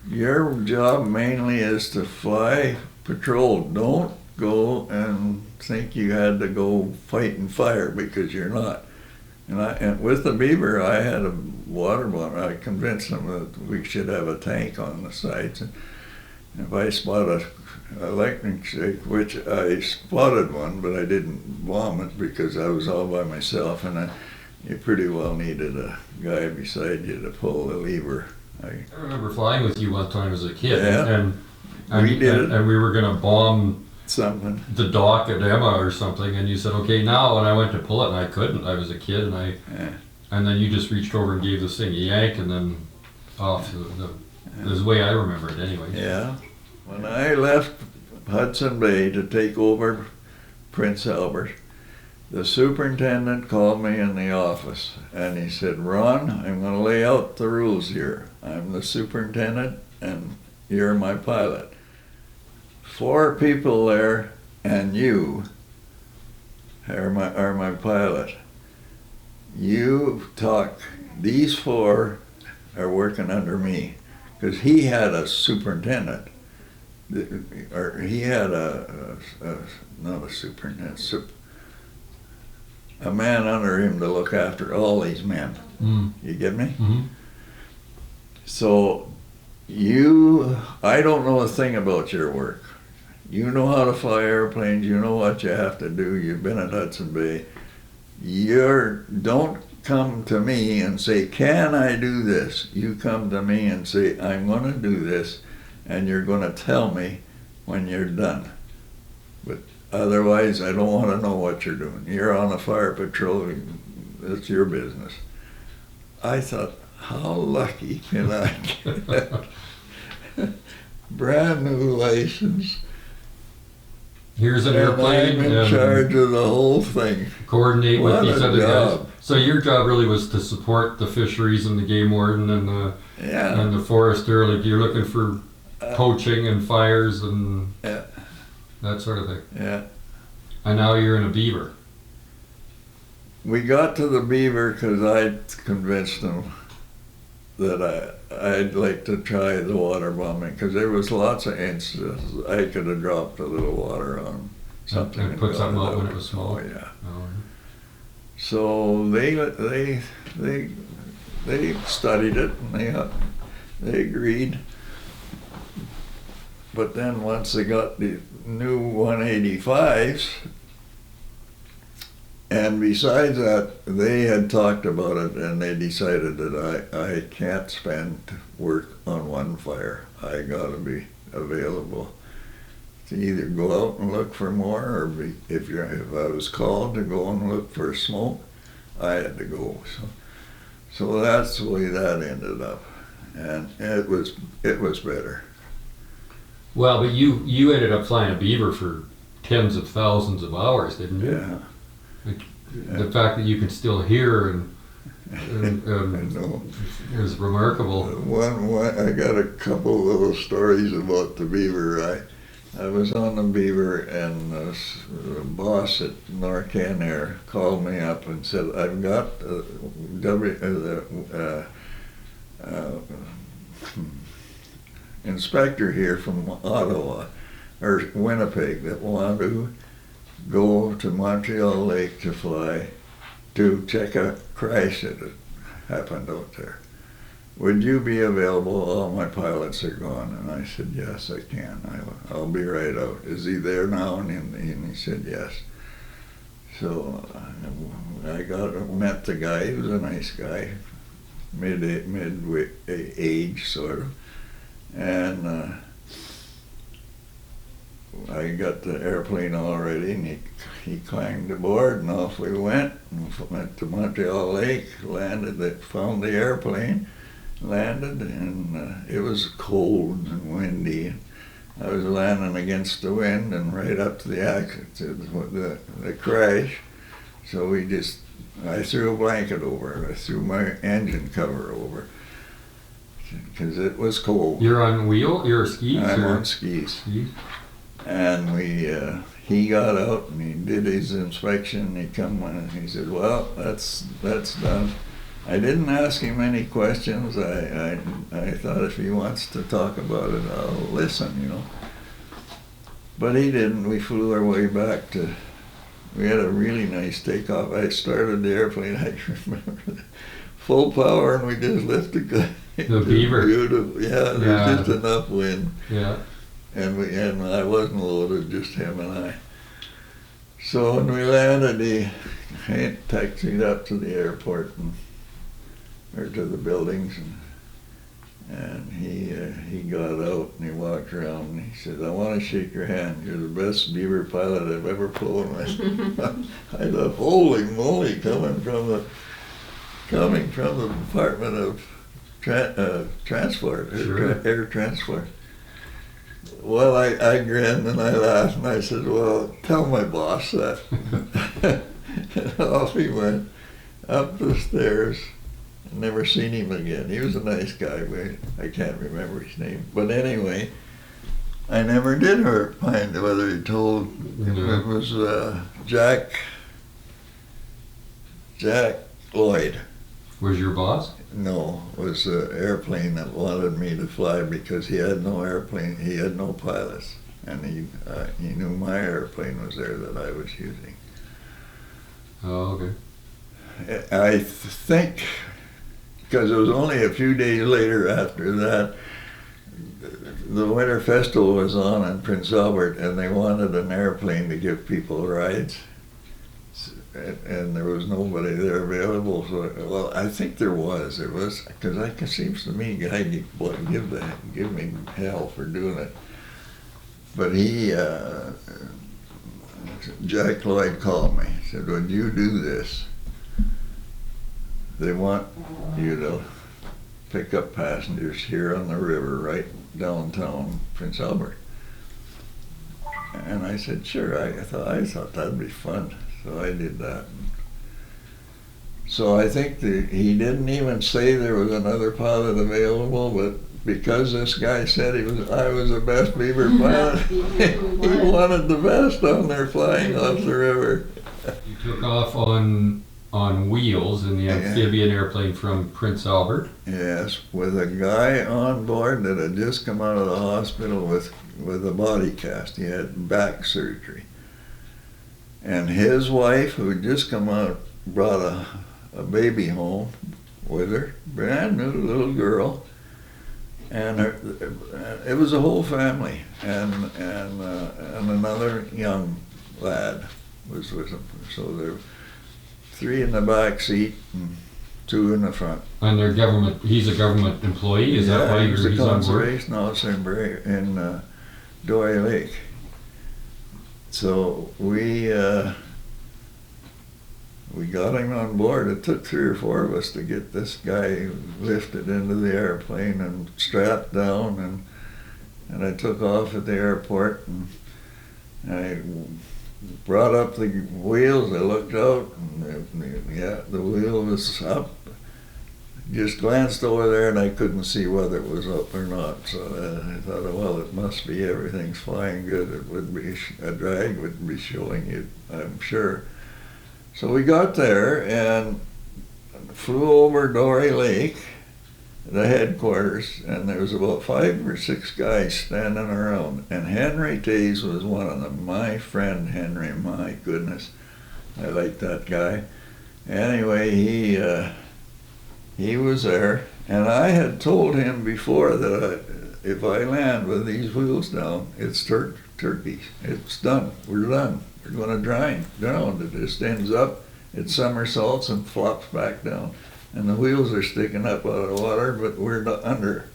your job mainly is to fly patrol. Don't go and think you had to go fight and fire, because you're not. And with the Beaver, I had a water bomb. I convinced them that we should have a tank on the sides. And if I spot a lightning strike, which I spotted one, but I didn't bomb it because I was all by myself, and you pretty well needed a guy beside you to pull the lever. I remember flying with you one time as a kid, Yeah. and We did it. and we were going to bomb Something. the dock at Emma or something, and you said, okay, now, and I went to pull it, and I couldn't. I was a kid, Yeah. and then you just reached over and gave this thing a yank, and then off. This is the way I remember it anyway. Yeah. When I left Hudson Bay to take over Prince Albert, the superintendent called me in the office, and he said, Ron, I'm going to lay out the rules here. I'm the superintendent, and you're my pilot. 4 people there, and you are my pilot. You talk. These 4 are working under me, because he had a superintendent, or he had not a superintendent, a man under him to look after all these men. You get me? Mm-hmm. So I don't know a thing about your work. You know how to fly airplanes. You know what you have to do. You've been at Hudson Bay. Don't come to me and say, can I do this? You come to me and say, I'm going to do this, and you're going to tell me when you're done. But otherwise, I don't want to know what you're doing. You're on a fire patrol. It's your business. I thought, how lucky can I get? Brand new license. Here's an And airplane. I'm in and charge of the whole thing. Coordinate with What these a other guys. job. So your job really was to support the fisheries and the game warden and Yeah. the forester. Like you're looking for poaching and fires and Yeah. that sort of thing. Yeah. And now you're in a Beaver. We got to the Beaver because I convinced them that I'd like to try the water bombing, because there was lots of instances I could have dropped a little water on something And put got something out when out. it was small. Oh yeah. So they studied it and they agreed. But then once they got the new 185s, and besides that, they had talked about it and they decided that I can't spend work on one fire. I gotta be available to either go out and look for more, or if I was called to go and look for smoke, I had to go. So that's the way that ended up, and it was better. Well, but you ended up flying a Beaver for tens of thousands of hours, didn't you? Yeah. The fact that you can still hear and I know. is remarkable. I got a couple little stories about the Beaver. I was on the Beaver, and the boss at Norcan Air called me up and said, I've got inspector here from Ottawa or Winnipeg that want to go to Montreal Lake to fly to check a crash that had happened out there. Would you be available? All my pilots are gone. And I said, yes, I can. I'll be right out. Is he there now? And he said, yes. So I met the guy. He was a nice guy, mid age sort of. And I got the airplane all ready, and he climbed aboard, and off we went. And went to Montreal Lake, landed, found the airplane, landed, and it was cold and windy. I was landing against the wind and right up to the crash. So I threw a blanket over it. I threw my engine cover over because it was cold. You're on You're skis? I'm on skis. And he got out and he did his inspection. And he come and he said, well, that's done. I didn't ask him any questions. I thought if he wants to talk about it, I'll listen, you know. But he didn't. We flew our way back we had a really nice takeoff. I started the airplane, I remember, full power, and we just lifted the Beaver. Beautiful. Yeah, there's just enough wind. Yeah. And I wasn't loaded, just him and I. So when we landed, he taxied up to the airport or to the buildings, and he got out and he walked around and he said, I want to shake your hand. You're the best Beaver pilot I've ever flown with. I thought, holy moly, coming from the Department of Transport, Air Transport. Well, I grinned and I laughed and I said, well, tell my boss that. And off he went up the stairs. Never seen him again. He was a nice guy, but I can't remember his name. But anyway, I never did find whether he told it was Jack Lloyd. Was your boss? No, it was the airplane that wanted me to fly because he had no airplane, he had no pilots, and he knew my airplane was there that I was using. Oh, okay. I think, because it was only a few days later after that, the Winter Festival was on in Prince Albert, and they wanted an airplane to give people rides. And there was nobody there available. So, well, I think there was, because it seems to me guy give me hell for doing it. But Jack Lloyd called me. He said, "Would you do this? They want you to pick up passengers here on the river, right downtown Prince Albert." And I said, "Sure." I thought that'd be fun. So I did that. So I think he didn't even say there was another pilot available, but because this guy said I was the best Beaver pilot, he wanted the best on there flying off the river. You took off on wheels in the amphibian airplane from Prince Albert? Yes, with a guy on board that had just come out of the hospital with a body cast. He had back surgery. And his wife, who had just come out, brought a baby home with her, brand new little girl, and it was a whole family, and another young lad was with them. So there were 3 in the back seat and 2 in the front. And their government, he's a government employee, is that why he was a he's on board? conservation officer in Doy Lake. So we got him on board. It took 3 or 4 of us to get this guy lifted into the airplane and strapped down, and I took off at the airport, and I brought up the wheels. I looked out, and the wheel was up. Just glanced over there, and I couldn't see whether it was up or not. So I thought, well, it must be, everything's flying good. It would be, a drag would be showing it, I'm sure. So we got there and flew over Dory Lake, the headquarters, and there was about 5 or 6 guys standing around. And Henry Taze was one of them. My friend Henry, my goodness, I liked that guy. Anyway, he was there, and I had told him before that if I land with these wheels down, it's turkey. It's done. We're done. We're going to drown. It just ends up, it somersaults and flops back down. And the wheels are sticking up out of the water, but we're under.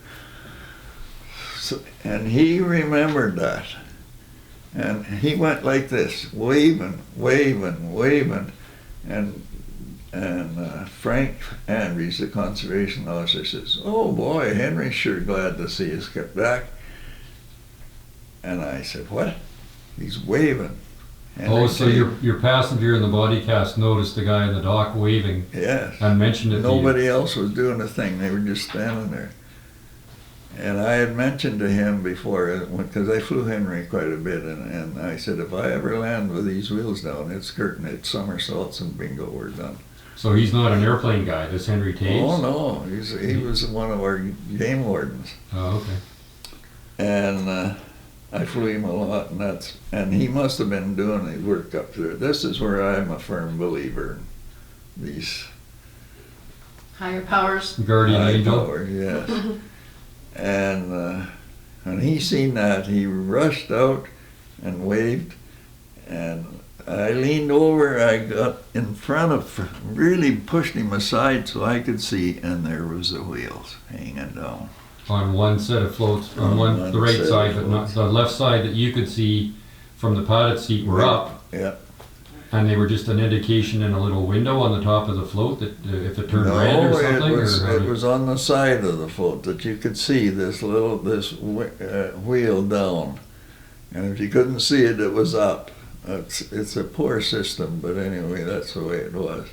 So, and he remembered that. And he went like this, waving. And Frank Andrews, the conservation officer, says, "Oh boy, Henry's sure glad to see us get back." And I said, "What?" He's waving. Henry So your passenger in the body cast noticed the guy in the dock waving. Yes. And mentioned it to you. Nobody else was doing a thing. They were just standing there. And I had mentioned to him before, because I flew Henry quite a bit, and I said, if I ever land with these wheels down, it's curtain, it's somersaults, and bingo, we're done. So he's not an airplane guy, this Henry Taze? Oh no, he was one of our game wardens. Oh, okay. And I flew him a lot, and he must have been doing the work up there. This is where I'm a firm believer in these Higher powers. Guardian high angel? power, yes. And he seen that, he rushed out and waved, and I leaned over, I got in front of, really pushed him aside so I could see, and there was the wheels hanging down. On one set of floats, on the right side, but not the left side that you could see from the pilot seat were up. Yeah. And they were just an indication in a little window on the top of the float that if it turned red or something? It was on the side of the float that you could see this wheel down. And if you couldn't see it, it was up. It's a poor system, but anyway, that's the way it was.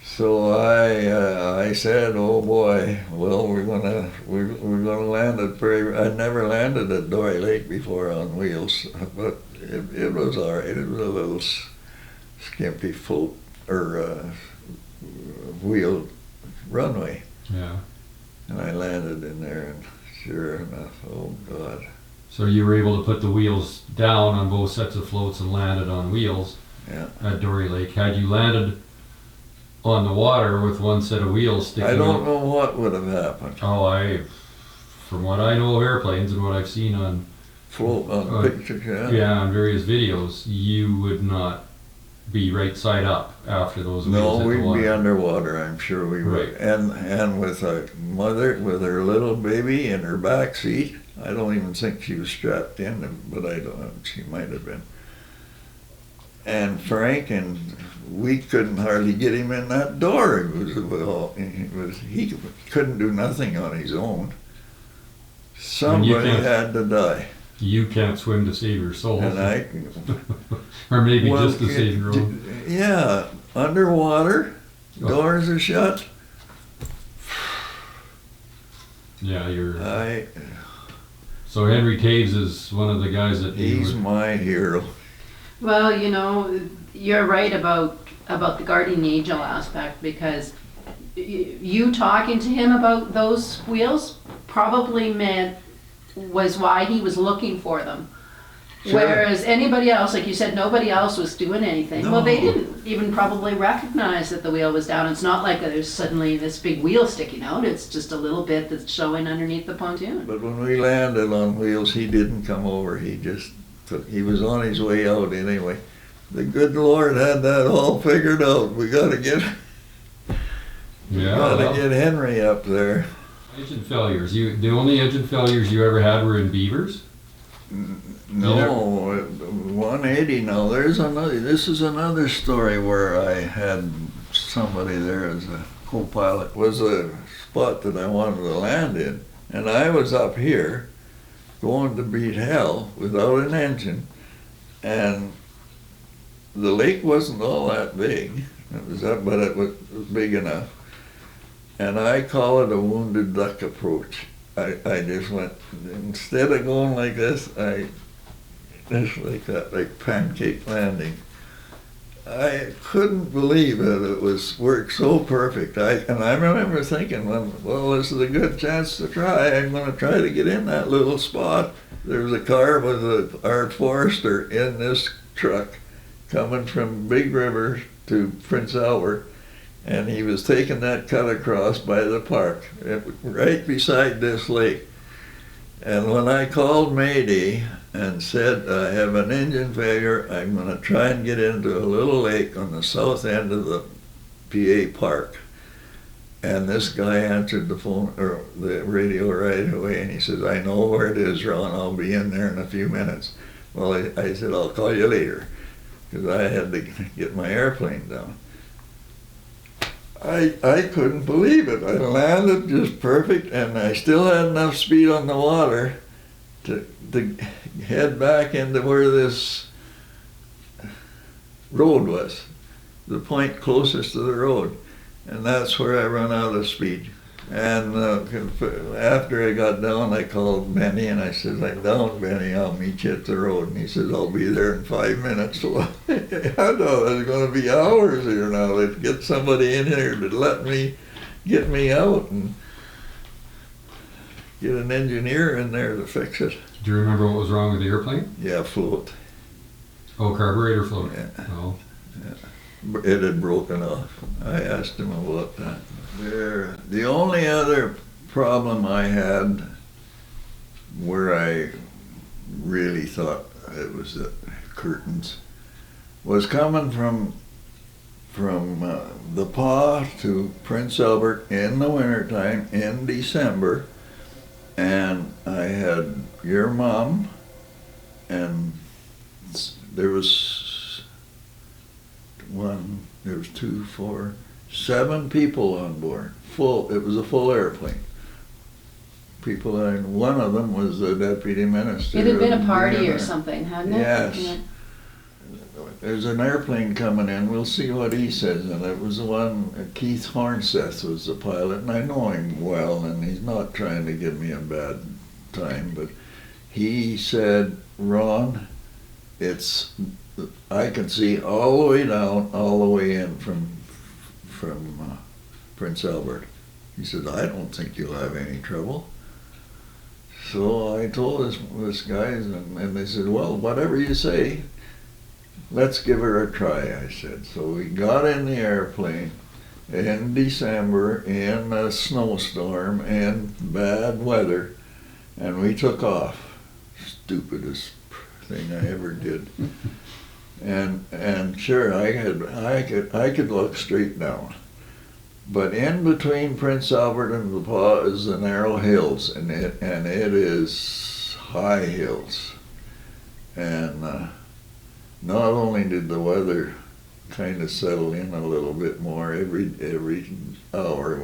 So I said, oh boy, well, we're gonna land at Prairie. I'd never landed at Dory Lake before on wheels, but it was all right. It was a little skimpy float or wheeled runway. Yeah. And I landed in there, and sure enough, oh God. So you were able to put the wheels down on both sets of floats and landed on wheels at Dory Lake. Had you landed on the water with one set of wheels sticking I don't out, know what would have happened. From what I know of airplanes and what I've seen on Pictures, on various videos, you would not be right side up after those wheels No, hit the we'd water. be underwater, I'm sure we would. Right. And with a mother with her little baby in her back seat, I don't even think she was strapped in, but I don't know, she might have been. And Frank, and we couldn't hardly get him in that door. He couldn't do nothing on his own. Somebody had to die. You can't swim to save your soul. And or maybe just to save your own. Yeah, underwater, doors are shut. Yeah, I So Henry Taves is one of the guys that He's my hero. Well, you know, you're right about the guardian angel aspect, because you talking to him about those wheels probably was why he was looking for them. Sure. Whereas anybody else, like you said, nobody else was doing anything. Well, they No. didn't even probably recognize that the wheel was down. It's not like there's suddenly this big wheel sticking out. It's just a little bit that's showing underneath the pontoon. But when we landed on wheels, he didn't come over. He just he was on his way out anyway. The good Lord had that all figured out. We gotta get get Henry up there. Engine failures. The only engine failures you ever had were in beavers? No, 180 now. There's another. This is another story where I had somebody there as a co-pilot. Was a spot that I wanted to land in, and I was up here, going to beat hell without an engine, and the lake wasn't all that big. It was up, but it was big enough. And I call it a wounded duck approach. I just went, instead of going like this, I just like that, like pancake landing. I couldn't believe that it was worked so perfect. And I remember thinking, well, this is a good chance to try. I'm going to try to get in that little spot. There was a car with our forester in this truck coming from Big River to Prince Albert. And he was taking that cut across by the park, right beside this lake. And when I called Mayday and said, I have an engine failure, I'm going to try and get into a little lake on the south end of the PA park. And this guy answered the phone, or the radio right away, and he says, I know where it is, Ron, I'll be in there in a few minutes. Well, I said, I'll call you later, because I had to get my airplane down. I couldn't believe it. I landed just perfect, and I still had enough speed on the water to head back into where this road was, the point closest to the road. And that's where I run out of speed. And after I got down, I called Benny, and I said, I'm down, Benny, I'll meet you at the road. And he said, I'll be there in 5 minutes. So I know there's going to be hours here now to get somebody in here to get me out and get an engineer in there to fix it. Do you remember what was wrong with the airplane? Yeah, float. Oh, carburetor float. Yeah. Oh. It had broken off. I asked him about that. The only other problem I had where I really thought it was the curtains was coming from the Paw to Prince Albert in the wintertime in December, and I had your mom, and there was 7 people on board. Full. It was a full airplane. People, and one of them was the deputy minister. It had been a party or something, hadn't it? Yes. Yeah. There's an airplane coming in. We'll see what he says. And it was the one, Keith Hornseth was the pilot, and I know him well, and he's not trying to give me a bad time, but he said, Ron, I can see all the way down, all the way in from Prince Albert. He said, I don't think you'll have any trouble. So I told this guys, and they said, well, whatever you say, let's give her a try, I said. So we got in the airplane in December in a snowstorm and bad weather, and we took off. Stupidest thing I ever did. And sure, I could look straight down. But in between Prince Albert and the Paw is the narrow hills, and it is high hills. And not only did the weather kind of settle in a little bit more every hour,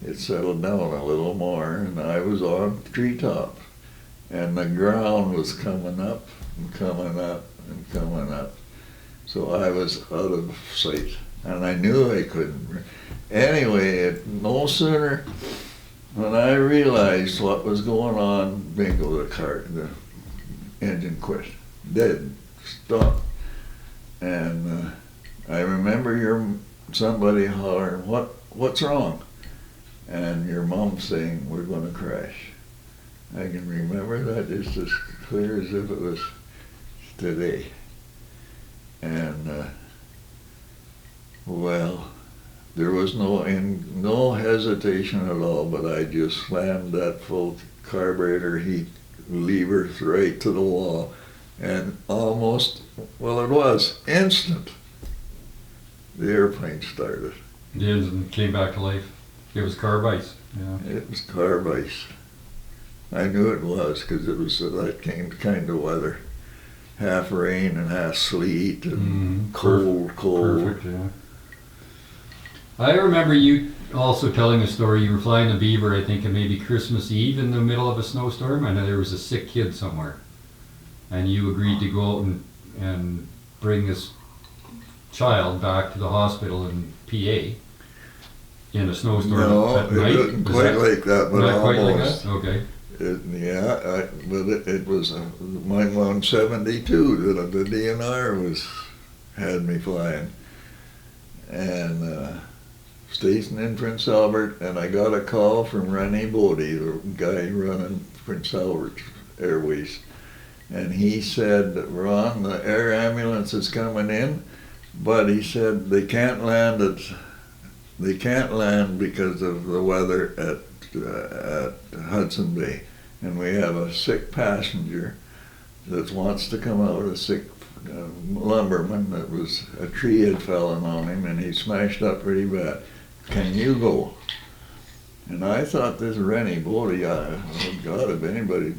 it settled down a little more, and I was on treetop, and the ground was coming up and coming up and coming up. So I was out of sight, and I knew I couldn't. Anyway, no sooner when I realized what was going on, bingo, the engine quit, dead, stopped. And I remember somebody hollering, what's wrong? And your mom saying, we're going to crash. I can remember that just as clear as if it was today. And well, there was no hesitation at all, but I just slammed that full carburetor heat lever right to the wall, and almost, well, it was instant. The airplane started. The engine came back to life. It was carb ice. Yeah. It was carb ice. I knew it was because it was that kind of weather. Half rain and half sleet and cold. Perfect, yeah. I remember you also telling a story. You were flying the Beaver, I think, and maybe Christmas Eve in the middle of a snowstorm. I know there was a sick kid somewhere. And you agreed to go out and bring this child back to the hospital in PA in a snowstorm at night. No, it wasn't quite like that, but not quite like almost. that? Okay. But it was my 172 that the DNR had me flying, and stationed in Prince Albert, and I got a call from Rennie Bodie, the guy running Prince Albert Airways, and he said, "Ron, the air ambulance is coming in, but," he said, "they can't land because of the weather at Hudson Bay. And we have a sick passenger that wants to come out, a sick lumberman that a tree had fallen on him and he smashed up pretty bad. Can you go?" And I thought this Rennie Bodie, oh God, if anybody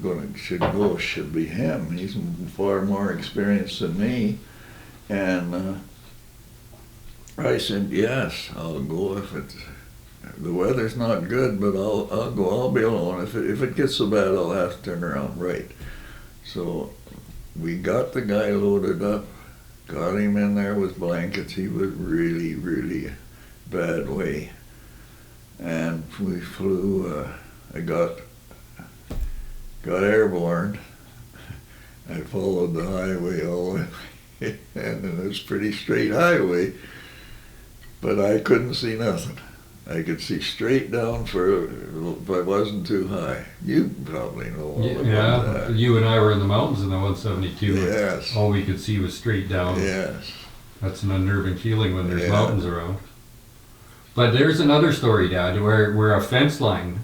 should be him. He's far more experienced than me. And I said, "Yes, I'll go if the weather's not good, but I'll go. I'll be alone. If it gets so bad, I'll have to turn around." Right. So we got the guy loaded up, got him in there with blankets. He was really, really bad way. And we flew, I got airborne. I followed the highway all the way, and it was a pretty straight highway, but I couldn't see nothing. I could see straight down if I wasn't too high. You probably know all about that. You and I were in the mountains in the 172. Yes. All we could see was straight down. Yes. That's an unnerving feeling when there's mountains around. But there's another story, Dad, where a fence line,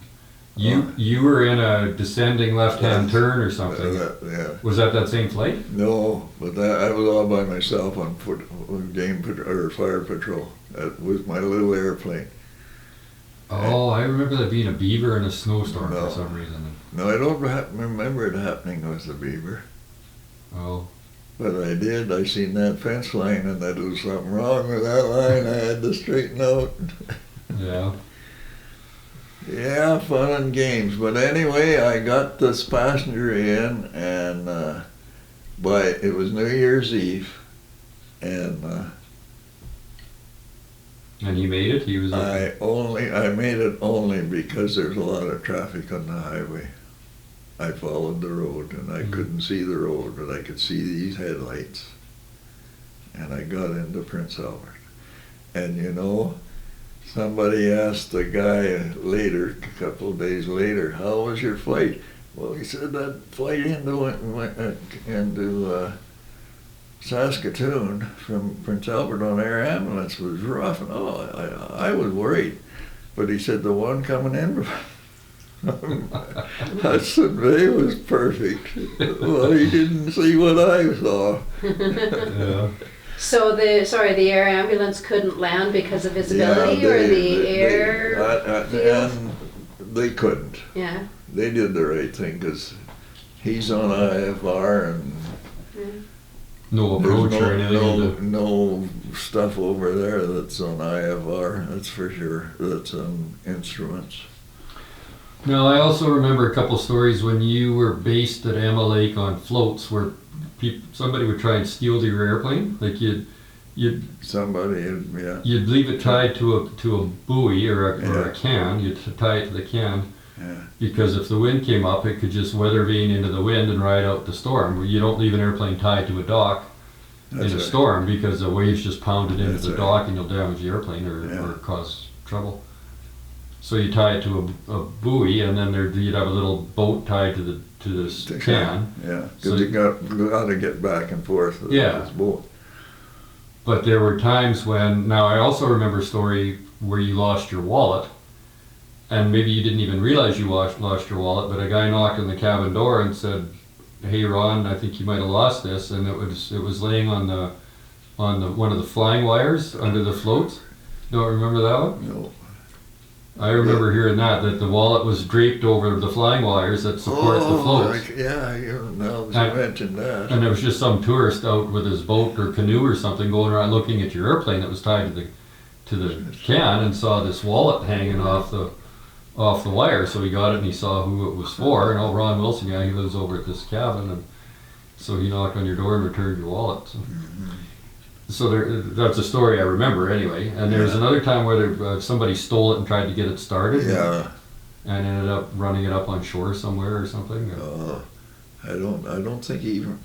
you were in a descending left-hand turn or something. Yeah. Was that same flight? No, but I was all by myself on fire patrol with my little airplane. Oh, I remember that being a Beaver in a snowstorm for some reason. No, I don't remember it happening with the Beaver. Oh. But I did. I seen that fence line, and there was something wrong with that line. I had to straighten out. Yeah. Yeah, fun and games. But anyway, I got this passenger in, and it was New Year's Eve, and he made it. He was. I made it only because there's a lot of traffic on the highway. I followed the road, and I couldn't see the road, but I could see these headlights. And I got into Prince Albert. And somebody asked the guy later, a couple of days later, "How was your flight?" Well, he said that flight into Saskatoon from Prince Albert on air ambulance was rough. And I was worried. But he said the one coming in Hudson Bay was perfect. Well, he didn't see what I saw. Yeah. So the air ambulance couldn't land because of visibility, or the air and they couldn't. Yeah. They did the right thing because he's on IFR and No approach or anything. No stuff over there that's on IFR. That's for sure. That's on instruments. Now, I also remember a couple stories when you were based at Emma Lake on floats where somebody would try and steal your airplane. Like you'd You'd leave it tied to a buoy or a can. You'd tie it to the can because if the wind came up, it could just weather vane into the wind and ride out the storm. You don't leave an airplane tied to a dock in a storm because the waves just pound it into the dock and you'll damage the airplane or cause trouble. So you tie it to a buoy, and then you'd have a little boat tied to this can. Yeah, So because you got to get back and forth with Yeah. this boat. But there were times when, now I also remember a story where you lost your wallet, and maybe you didn't even realize you lost your wallet, but a guy knocked on the cabin door and said, "Hey Ron, I think you might have lost this," and it was laying on the one of the flying wires under the floats. Don't remember that one? No. I remember hearing that the wallet was draped over the flying wires that support the floats. Now that you mentioned that. And there was just some tourist out with his boat or canoe or something going around looking at your airplane that was tied to the can and saw this wallet hanging off the wire. So he got it and he saw who it was for. And Ron Wilson, yeah, he lives over at this cabin, and so he knocked on your door and returned your wallet. So that's a story I remember anyway. And there was another time where somebody stole it and tried to get it started. Yeah. And ended up running it up on shore somewhere or something. I don't think he even.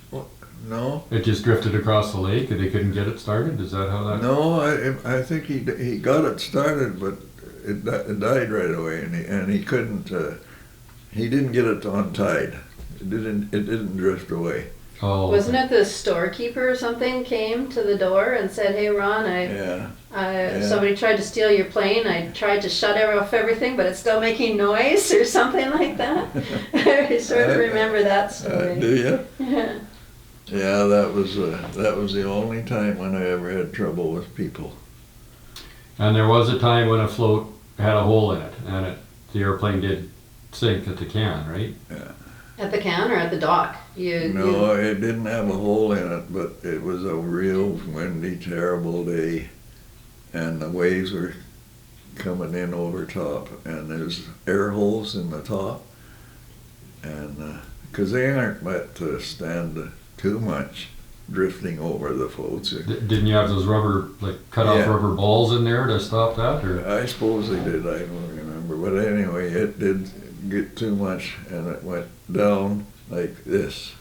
No. It just drifted across the lake and they couldn't get it started? Is that how that? No, I think he got it started, but it died right away, and he couldn't. He didn't get it untied. It didn't drift away. Oh, Wasn't it the storekeeper or something came to the door and said, "Hey Ron, somebody tried to steal your plane. I tried to shut off everything, but it's still making noise," or something like that. I sort of remember that story. Do you? Yeah. Yeah, that was the only time when I ever had trouble with people. And there was a time when a float had a hole in it, and the airplane did sink at the can, right? Yeah. At the can or at the dock? No, it didn't have a hole in it, but it was a real windy, terrible day, and the waves were coming in over top, and there's air holes in the top, and because they aren't meant to stand too much drifting over the floats. Didn't you have those cut off rubber balls in there to stop that? Or? I suppose they did, I don't remember, but anyway, it did get too much, and it went down like this.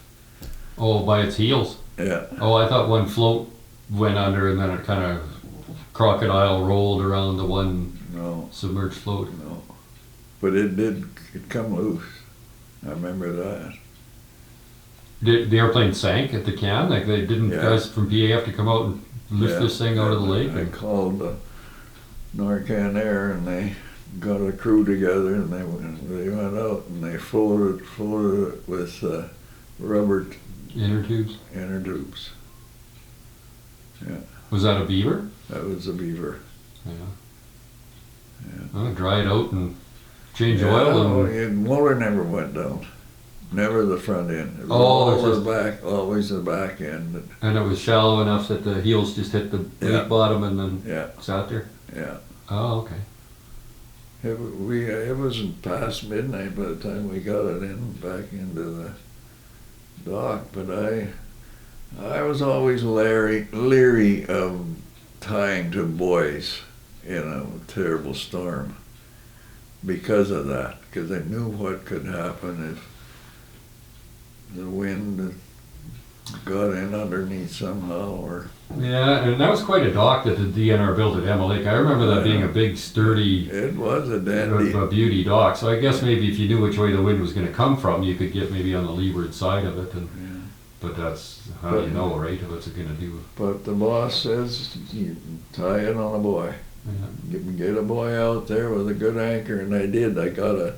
Oh, by its heels? Yeah. Oh, I thought one float went under and then it kind of crocodile rolled around the one submerged float. No. But it come loose. I remember that. The airplane sank at the can? Like they didn't, guys from PA have to come out and lift this thing out of the lake? I called Narcan Air, and they got a crew together, and they went out and they floated it with rubber inner tubes. Yeah. Was that a beaver? That was a beaver. Yeah. Yeah. Well, dry it out and change oil. The motor never went down. Never the front end. It was always the back end. And it was shallow enough that the heels just hit the lake bottom and then sat there? Yeah. Oh, okay. It wasn't past midnight by the time we got it back into the dock, but I was always leery of tying to buoys in a terrible storm because of that, because I knew what could happen if the wind got in underneath somehow, or... Yeah, and that was quite a dock that the DNR built at Emma Lake. I remember that being a big, sturdy... It was a dandy. A beauty dock. So I guess maybe if you knew which way the wind was going to come from, you could get maybe on the leeward side of it. But that's how you know, right, what's it going to do. But the boss says you tie it on a buoy. Yeah. Get a buoy out there with a good anchor, and I did. I got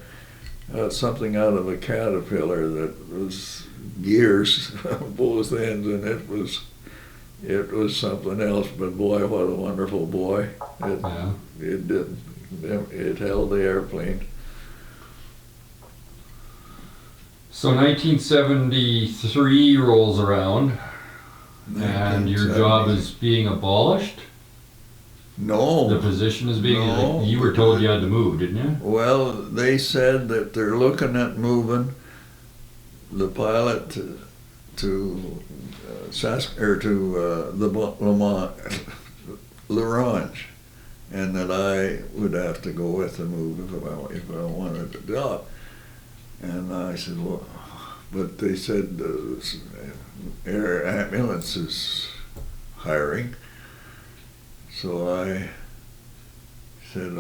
something out of a Caterpillar that was gears on both ends, and it was something else. But boy, what a wonderful buoy! It held the airplane. So 1973 rolls around, and your job is being abolished? No. The position is being... you were told you had to move, didn't you? Well, they said that they're looking at moving the pilot to L'Orange, and that I would have to go with the move if I wanted the job. And I said, well, but they said air ambulance is hiring. So I said,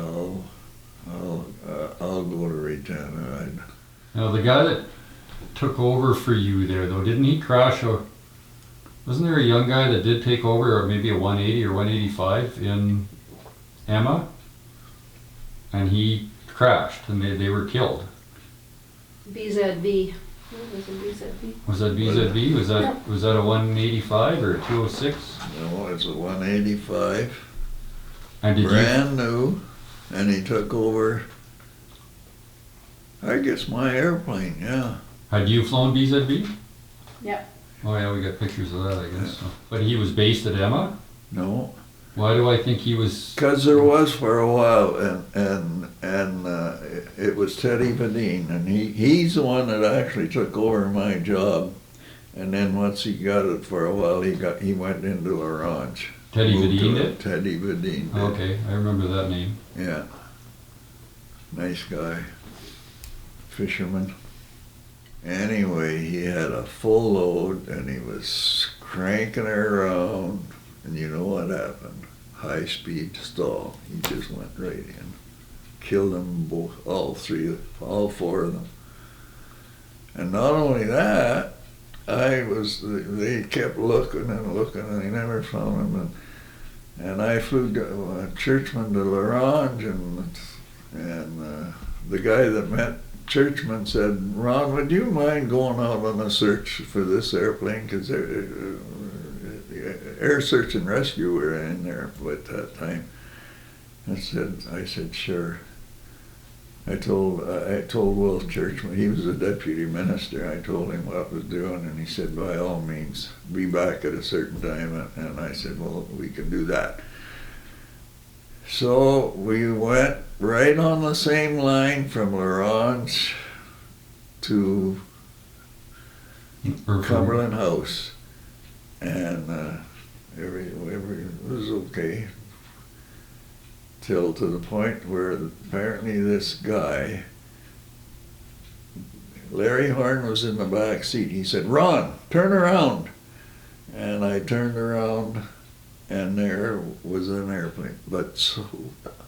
I'll go to Regina. Now, the guy that took over for you there, though, didn't he crash wasn't there a young guy that did take over, or maybe a 180 or 185 in Emma? And he crashed, and they were killed. BZV. What was it, BZV? Was that BZV? Was that a 185 or a 206? No, it's a 185, And did brand new, and he took over, I guess, my airplane, yeah. had you flown BZV? Yep. Oh yeah, we got pictures of that, I guess. So. But he was based at Emma? No, Why do I think he was? because there was for a while, and it was Teddy Vadine, and he's the one that actually took over my job, and then once he got it for a while, he went into Orange. Teddy Moved to Vadine did? Teddy Vadine did. Okay, I remember that name. Yeah. Nice guy. Fisherman. Anyway, he had a full load and he was cranking it around, and you know what happened? High speed stall. He just went right in. Killed them both, all four of them. And not only that, they kept looking and looking and they never found him. And I flew Churchman to L'Orange, and the guy that met Churchman said, "Ron, would you mind going out on a search for this airplane? Because air search and rescue were in there at that time." I said, "Sure." I told Will Churchman, he was a deputy minister. I told him what I was doing, and he said, "By all means, be back at a certain time." And I said, "Well, we can do that." So we went right on the same line from L'Orange to Cumberland House, and it was okay. Till to the point where apparently this guy, Larry Horn, was in the back seat. He said, "Ron, turn around." And I turned around, and there was an airplane. But so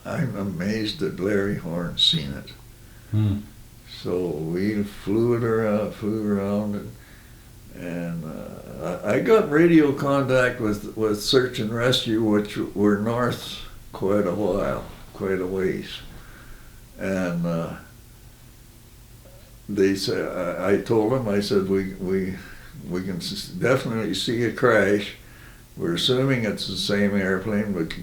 I'm amazed that Larry Horn seen it. Hmm. So we flew around, and I got radio contact with search and rescue, which were north quite a ways, and they said, I told them, I said, we can definitely see a crash. We're assuming it's the same airplane, but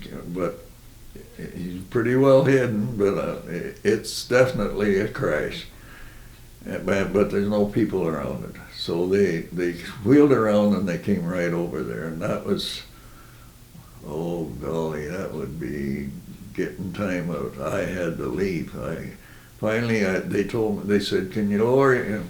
he's pretty well hidden, but it's definitely a crash. But there's no people around it. So they wheeled around and they came right over there, and that was, oh golly, that would be getting time out. I had to leave. They said, "Can you lower?"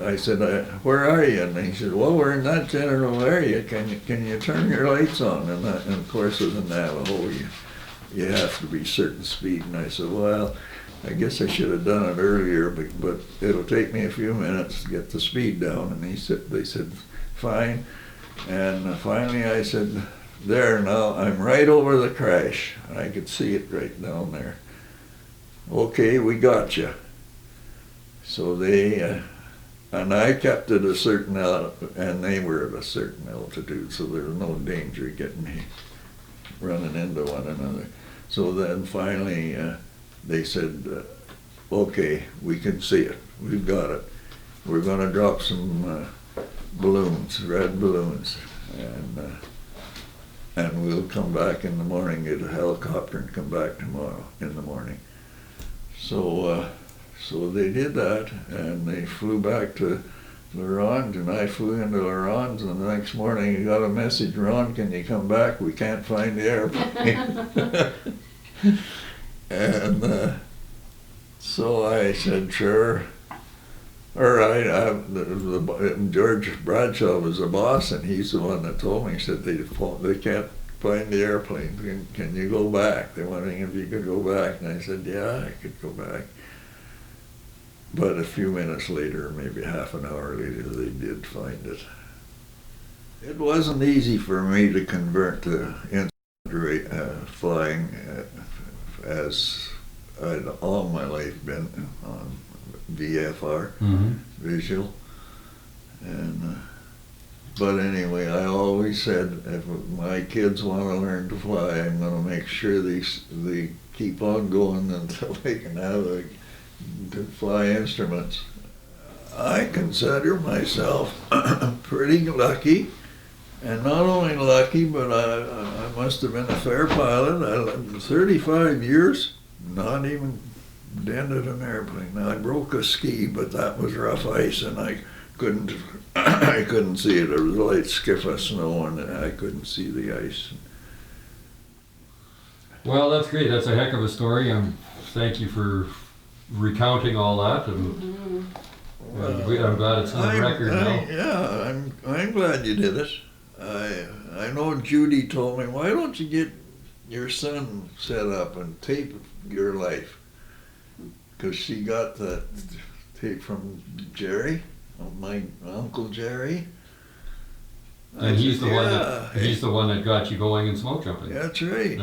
I said, "Where are you?" And he said, "Well, we're in that general area. Can you turn your lights on?" And of course, with the Navajo, you have to be certain speed. And I said, "Well, I guess I should have done it earlier, but it'll take me a few minutes to get the speed down." And they said, "Fine." And finally I said, "There, now, I'm right over the crash." I could see it right down there. "Okay, we got you." So and I kept at a certain and they were at a certain altitude, so there was no danger getting running into one another. So then finally they said, "Okay, we can see it. We've got it. We're going to drop some balloons, red balloons, and we'll come back in the morning, get a helicopter and come back tomorrow in the morning." So they did that, and they flew back to L'Orange, and I flew into L'Orange, and the next morning I got a message, "Ron, can you come back? We can't find the airplane." And so I said, "Sure." All right, George Bradshaw was the boss, and he's the one that told me. He said, they can't find the airplane. Can you go back? They're wondering if you could go back. And I said, "Yeah, I could go back." But a few minutes later, maybe half an hour later, they did find it. It wasn't easy for me to convert to infantry flying as I'd all my life been on VFR, Mm-hmm. visual. And, but anyway, I always said if my kids want to learn to fly, I'm going to make sure they keep on going until they can have to fly instruments. I consider myself pretty lucky, and not only lucky, but I must have been a fair pilot. I lived 35 years, not even dented an airplane. Now, I broke a ski, but that was rough ice, and I couldn't I couldn't see it. There was a light skiff of snow, and I couldn't see the ice. Well, that's great. That's a heck of a story. Thank you for recounting all that, and I'm glad it's on record now. Yeah, I'm glad you did it. I know Judy told me, why don't you get your son set up and tape your life? Because she got that tape from Jerry, my Uncle Jerry. And he's the one that got you going in smoke jumping. That's right.